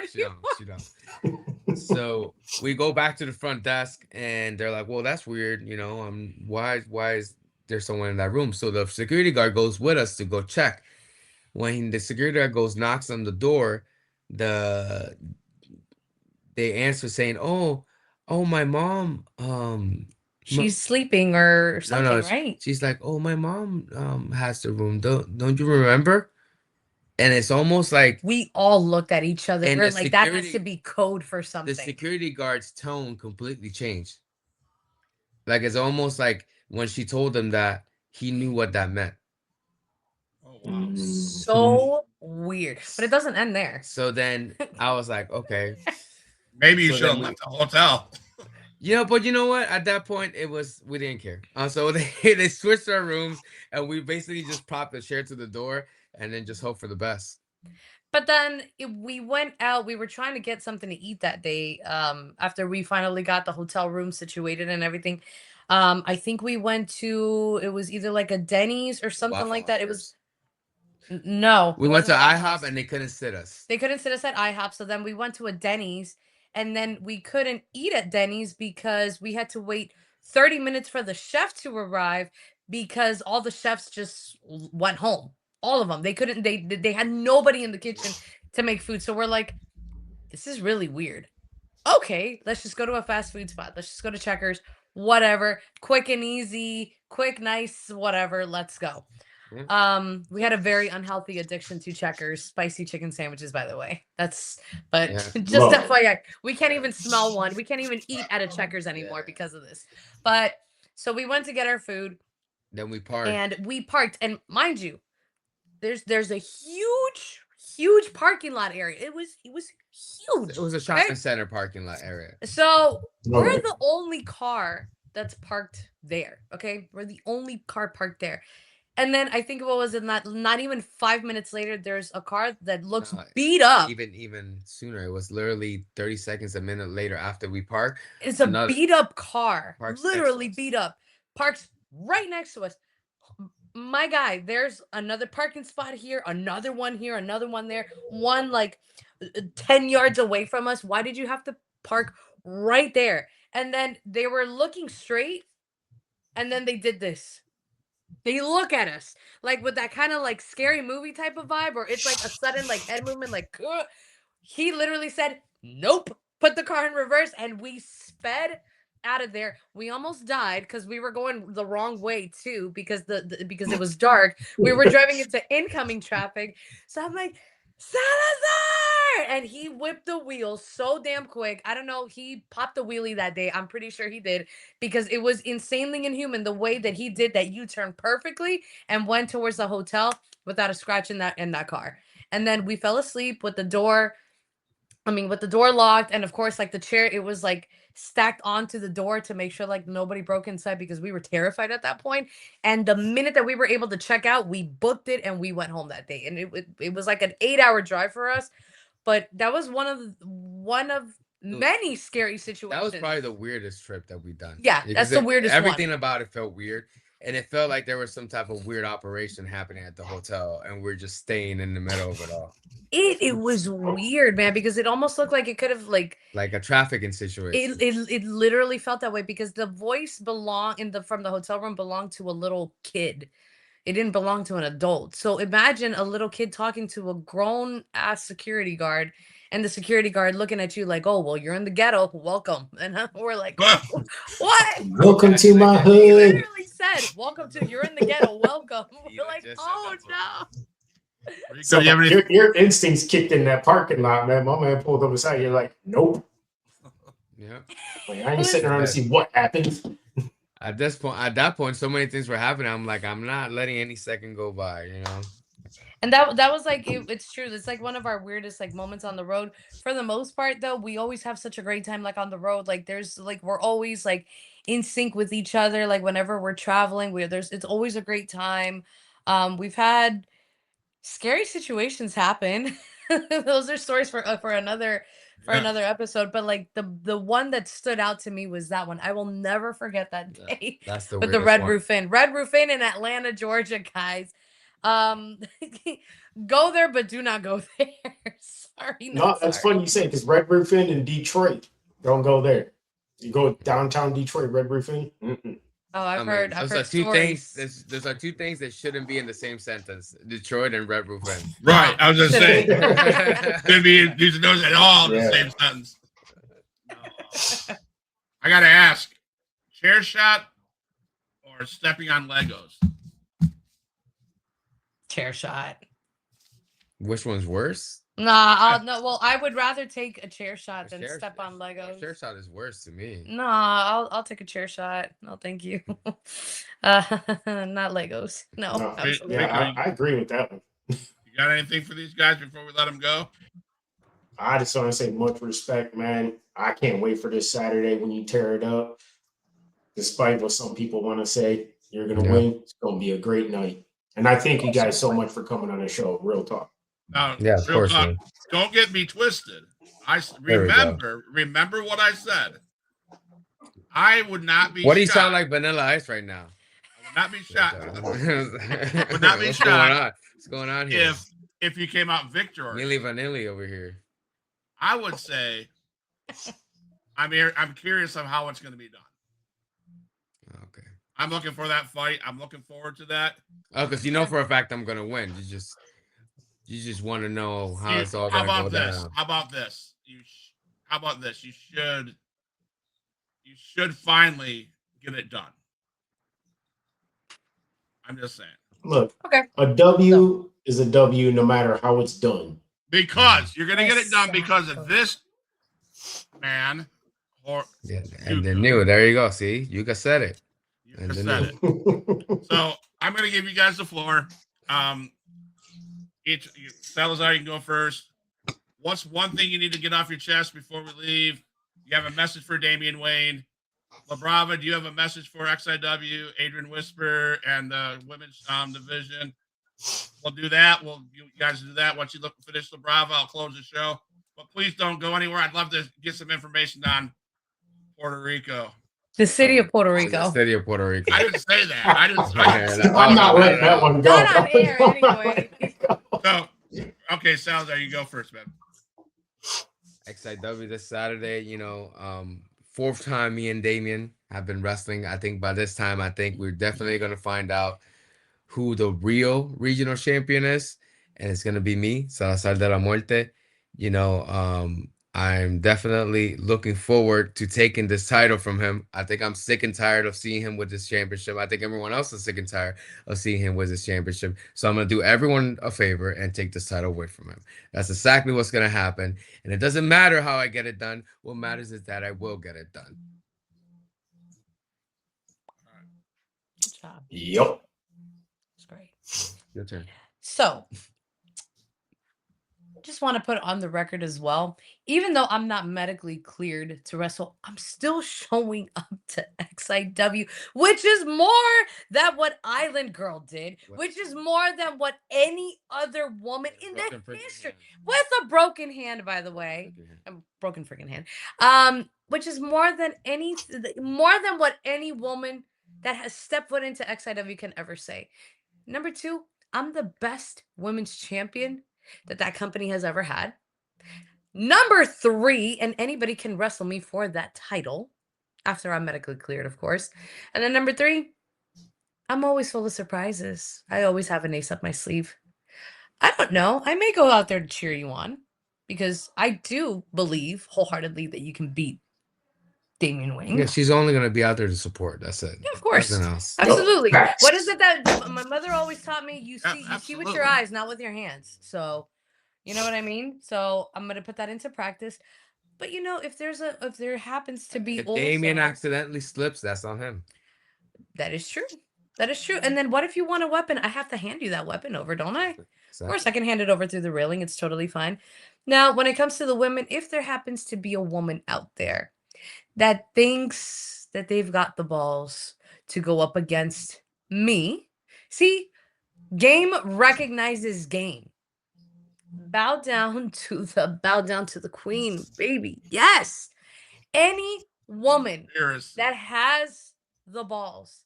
she don't. So we go back to the front desk, and they're like, "Well, that's weird. You know, why is there's someone in that room?" So the security guard goes with us to go check. When the security guard knocks on the door, they answer saying, "Oh, my mom, she's sleeping or something, right?" She's like, "Oh, my mom has the room. Don't you remember?" And it's almost like we all looked at each other. We're like, that has to be code for something. The security guard's tone completely changed. Like, it's almost like when she told him that, he knew what that meant. Oh, wow. So weird. But it doesn't end there. So then I was like, okay. Maybe you should have left the hotel. But you know what? At that point, we didn't care. So they switched our rooms, and we basically just propped the chair to the door and then just hope for the best. But then we went out. We were trying to get something to eat that day. After we finally got the hotel room situated and everything. I think we went to, it was either like a Denny's or something like that. It was, no. We went to IHOP, and they couldn't sit us. They couldn't sit us at IHOP. So then we went to a Denny's, and then we couldn't eat at Denny's because we had to wait 30 minutes for the chef to arrive because all the chefs just went home. All of them. They couldn't, they had nobody in the kitchen to make food. So we're like, this is really weird. Okay, let's just go to a fast food spot. Let's just go to Checkers. Whatever, quick and easy, quick, nice, whatever. Let's go. We had a very unhealthy addiction to Checkers spicy chicken sandwiches, by the way. Just FYI, we can't even smell one. We can't even eat at a Checkers anymore because of this. But so we went to get our food. Then we parked. And mind you, there's a huge parking lot area. It was huge. It was a shopping center parking lot area. So we're the only car that's parked there. Okay, we're the only car parked there. And then I think not even 5 minutes later, there's a car that looks beat up. Even sooner. It was literally 30 seconds, a minute later after we parked. It's a beat up car, literally beat up, parks right next to us. My guy, there's another parking spot here, another one here, another one there, one like 10 yards away from us. Why did you have to park right there? And then they were looking straight, and then they did this. They look at us like with that kind of like scary movie type of vibe, or it's like a sudden like head movement, like he literally said, "Nope." Put the car in reverse, and we sped out of there. We almost died because we were going the wrong way too, because because it was dark. We were driving into incoming traffic. So I'm like, Salazar! And he whipped the wheel so damn quick. I don't know. He popped the wheelie that day. I'm pretty sure he did, because it was insanely inhuman the way that he did that U-turn perfectly and went towards the hotel without a scratch in that car. And then we fell asleep with the door. With the door locked, and of course, like the chair, it was like stacked onto the door to make sure like nobody broke inside, because we were terrified at that point. And the minute that we were able to check out, we booked it and we went home that day. And it was like an 8-hour drive for us, but that was one of many scary situations. That was probably the weirdest trip that we've done. Yeah, that's the weirdest everything one. about it felt weird, and it felt like there was some type of weird operation happening at the hotel, and we're just staying in the middle of it all. It was weird, man, because it almost looked like it could have like a trafficking situation. It literally felt that way, because the voice from the hotel room belonged to a little kid. It didn't belong to an adult. So imagine a little kid talking to a grown ass security guard, and the security guard looking at you like, "Oh, well, you're in the ghetto. Welcome." And we're like, "What? Welcome to my He hood." literally said, "Welcome to you're in the ghetto. Welcome." We're like, "Oh no." So your instincts kicked in that parking lot, man. My man pulled up beside you. You're like, "Nope." Yeah. Like, I ain't sitting around to see what happens. At that point, so many things were happening. I'm like, I'm not letting any second go by, you know. And that was like it's true. It's like one of our weirdest like moments on the road. For the most part, though, we always have such a great time like on the road. Like there's like we're always like in sync with each other. Like whenever we're traveling, it's always a great time. We've had scary situations happen. Those are stories for another episode. But like the one that stood out to me was that one. I will never forget that day. That's the with the Red Roof Inn in Atlanta, Georgia, guys. Go there, but do not go there. Sorry, no, that's funny you say, because Red Roof Inn in Detroit. Don't go there. You go downtown Detroit, Red Roof Inn. Oh, I've heard. Those are two things. Those are two things that shouldn't be in the same sentence: Detroit and Red Roof Inn. Right. I was just saying. Could be using those at all in the same sentence. No. I gotta ask: chair shot or stepping on Legos? Chair shot. Which one's worse? Nah, no. Well, I would rather take a chair shot than step on Legos. Chair shot is worse to me. Nah, I'll take a chair shot. No, thank you. Not Legos. No. Yeah, I agree with that one. You got anything for these guys before we let them go? I just want to say much respect, man. I can't wait for this Saturday when you tear it up. Despite what some people want to say, you're gonna win. It's gonna be a great night. And I thank you guys so much for coming on the show. Real talk. Now, yeah, of course. Talk, don't get me twisted. I remember what I said. I would not be. What do you sound like Vanilla Ice right now? I would not be shocked. Would not be shocked. What's going on here? If you came out victor. Milli Vanilli over here. I would say. I'm curious of how it's going to be done. Okay. I'm looking for that fight. I'm looking forward to that. Oh, because you know for a fact I'm gonna win. You just want to know how it's all gonna go down. How about this? How about this? You should finally get it done. I'm just saying. Look, a W is a W no matter how it's done. Because you're gonna get it done because of this man. And then new. There you go. See, you guys said it. So I'm going to give you guys the floor. Salazar, you can go first. What's one thing you need to get off your chest before we leave? You have a message for Damian Wayne. Labrava, do you have a message for XIW, Adrian Whisper, and the women's division? We'll do that. You guys do that. Once you finish Labrava, I'll close the show. But please don't go anywhere. I'd love to get some information on Puerto Rico. The city of Puerto Rico. The city of Puerto Rico. I didn't say that. I'm not letting that one go. Not on air anyway. So, okay, Salazar, you go first, man. XIW this Saturday, fourth time me and Damian have been wrestling. I think by this time, we're definitely going to find out who the real regional champion is, and it's gonna be me, Salazar de la Muerte. I'm definitely looking forward to taking this title from him. I think I'm sick and tired of seeing him with this championship. I think everyone else is sick and tired of seeing him with this championship. So I'm gonna do everyone a favor and take this title away from him. That's exactly what's gonna happen. And it doesn't matter how I get it done. What matters is that I will get it done. Good job. Yep. It's great. Your turn. So, just want to put on the record as well, even though I'm not medically cleared to wrestle, I'm still showing up to XIW, which is more than what Island Girl did, which is more than what any other woman in the history with a broken hand, by the way, a broken freaking hand, which is more than what any woman that has stepped foot into XIW can ever say. Number 2, I'm the best women's champion that company has ever had. Number 3, and anybody can wrestle me for that title after I'm medically cleared, of course. And then number 3, I'm always full of surprises. I always have an ace up my sleeve. I don't know. I may go out there to cheer you on because I do believe wholeheartedly that you can beat Damian Wayne. Yeah, she's only going to be out there to support. That's it. Yeah, of course. Nothing else. Absolutely. No. What is it that my mother always taught me? You see with absolutely. your eyes, not with your hands. So, you know what I mean? So I'm going to put that into practice. But if there happens to be If Damian also, accidentally slips, that's on him. that is true. That is true. And then what if you want a weapon? I have to hand you that weapon over, don't I? Exactly. Of course, I can hand it over through the railing. It's totally fine. Now, when it comes to the women, if there happens to be a woman out there that thinks that they've got the balls to go up against me, see, game recognizes game. Bow down to the queen, baby. Yes. Any woman that has the balls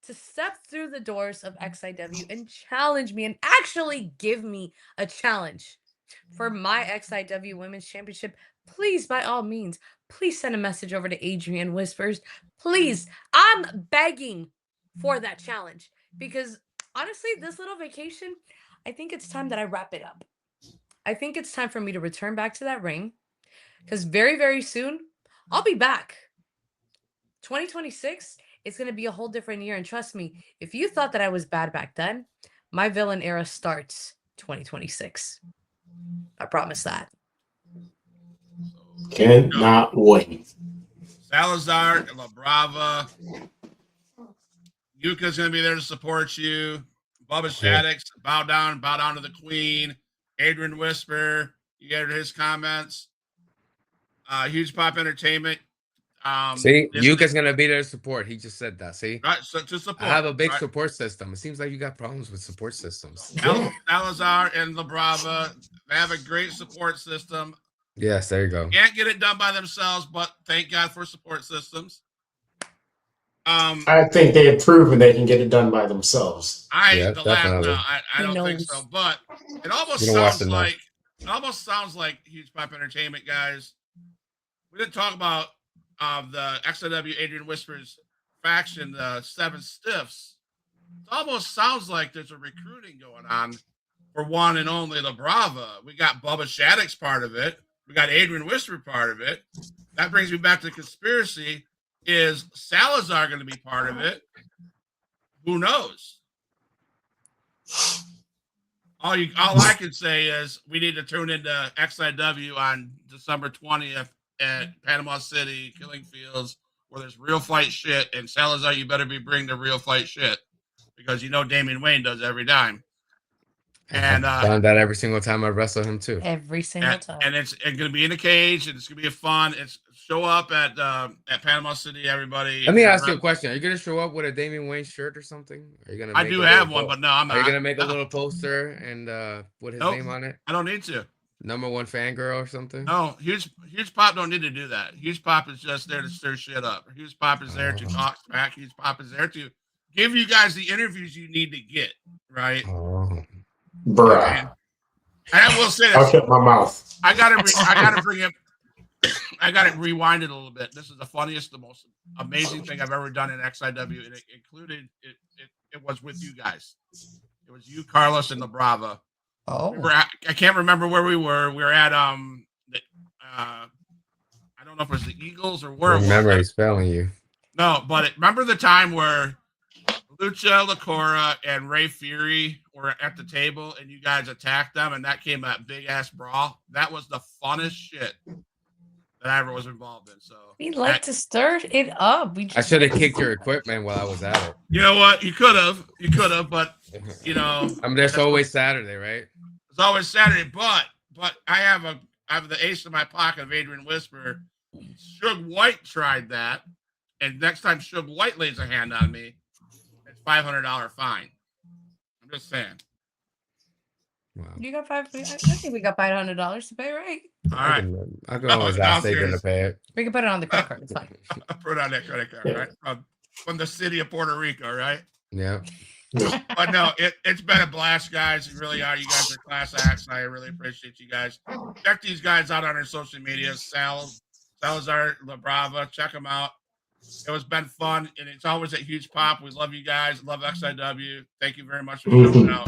to step through the doors of XIW and challenge me and actually give me a challenge for my XIW Women's Championship, please, by all means, please send a message over to Adrian Whispers. Please, I'm begging for that challenge because honestly, this little vacation, I think it's time that I wrap it up. I think it's time for me to return back to that ring because very, very soon I'll be back. 2026 is going to be a whole different year. And trust me, if you thought that I was bad back then, my villain era starts 2026. I promise that. Cannot wait. Salazar and Labrava. Yuka's going to be there to support you. Bubba Shaddix, bow down to the queen. Adrian Whisper, you get his comments. Huge Pop Entertainment. See, Yuka's going to be there to support. He just said that. See? Right, so to support. I have a big support system. It seems like you got problems with support systems. Salazar and Labrava, they have a great support system. Yes, there you go. Can't get it done by themselves, but thank God for support systems. I think they have proven they can get it done by themselves. I don't think so, but it almost sounds like Huge Pop Entertainment guys. We didn't talk about the XIW Adrian Whispers faction, the Seven Stiffs. It almost sounds like there's a recruiting going on for one and only Labrava. We got Bubba Shaddix part of it. We got Adrian Whisper part of it. That brings me back to the conspiracy. Is Salazar going to be part of it? Who knows? All I can say is we need to tune into XIW on December 20th at Panama City, Killing Fields, where there's real fight shit. And Salazar, you better be bringing the real fight shit because Damian Wayne does every time. And I've done that every single time I wrestle him too. Every single time. And it's going to be in a cage, and it's going to be fun. It's show up at Panama City, everybody. Let me ask you a question: are you going to show up with a Damian Wayne shirt or something? Are you going to? I do have one, but no, I'm not. Are you going to make a little poster and put his name on it? I don't need to. #1 fangirl or something? No, Huge Pop don't need to do that. Huge Pop is just there to stir shit up. Huge Pop is there to talk back. Huge Pop is there to give you guys the interviews you need to get, right? Bruh. I will say this. I'll shut my mouth. I gotta bring him. I gotta rewind it a little bit. This is the funniest, the most amazing thing I've ever done in XIW, and it was with you guys. was you, Carlos, and Labrava. Oh, I can't remember where we were. We were at I don't know if it was the Eagles or where. Remember, he's failing you. No, but remember the time where Lucha LaCora and Ray Fury were at the table and you guys attacked them and that came that big ass brawl? That was the funnest shit that I ever was involved in. So We like to stir it up. I should have kicked your equipment while I was at it. You know what? You could have, but you know. I mean, there's always Saturday, right? It's always Saturday, but I have the ace in my pocket of Adrian Whisper. Suge White tried that, and next time Suge White lays a hand on me, it's $500 fine. I'm just saying. Wow. You got I think we got $500 to pay, right? All right. I can always ask Adrian to pay it. We can put it on the credit card. It's fine. I'll put it on that credit card, right? From the city of Puerto Rico, right? Yeah. But no, it's been a blast, guys. You really are. You guys are class acts. I really appreciate you guys. Check these guys out on their social media. Salazar and Labrava. Check them out. It was been fun, and it's always a huge pop. We love you guys. Love XIW. Thank you very much for coming out.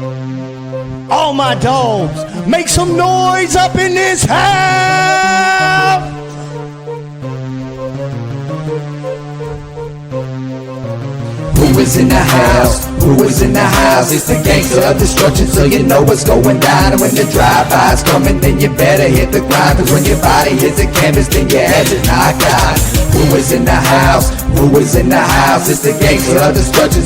All my dogs, make some noise up in this house. Who is in the house? Who is in the house? It's the gangster of destruction, so you know what's going down. And when the drive-by's coming, then you better hit the grind. Cause when your body hits the canvas, then your head's knocked out. Who is in the house? Who is in the house? It's the gangster of destruction, so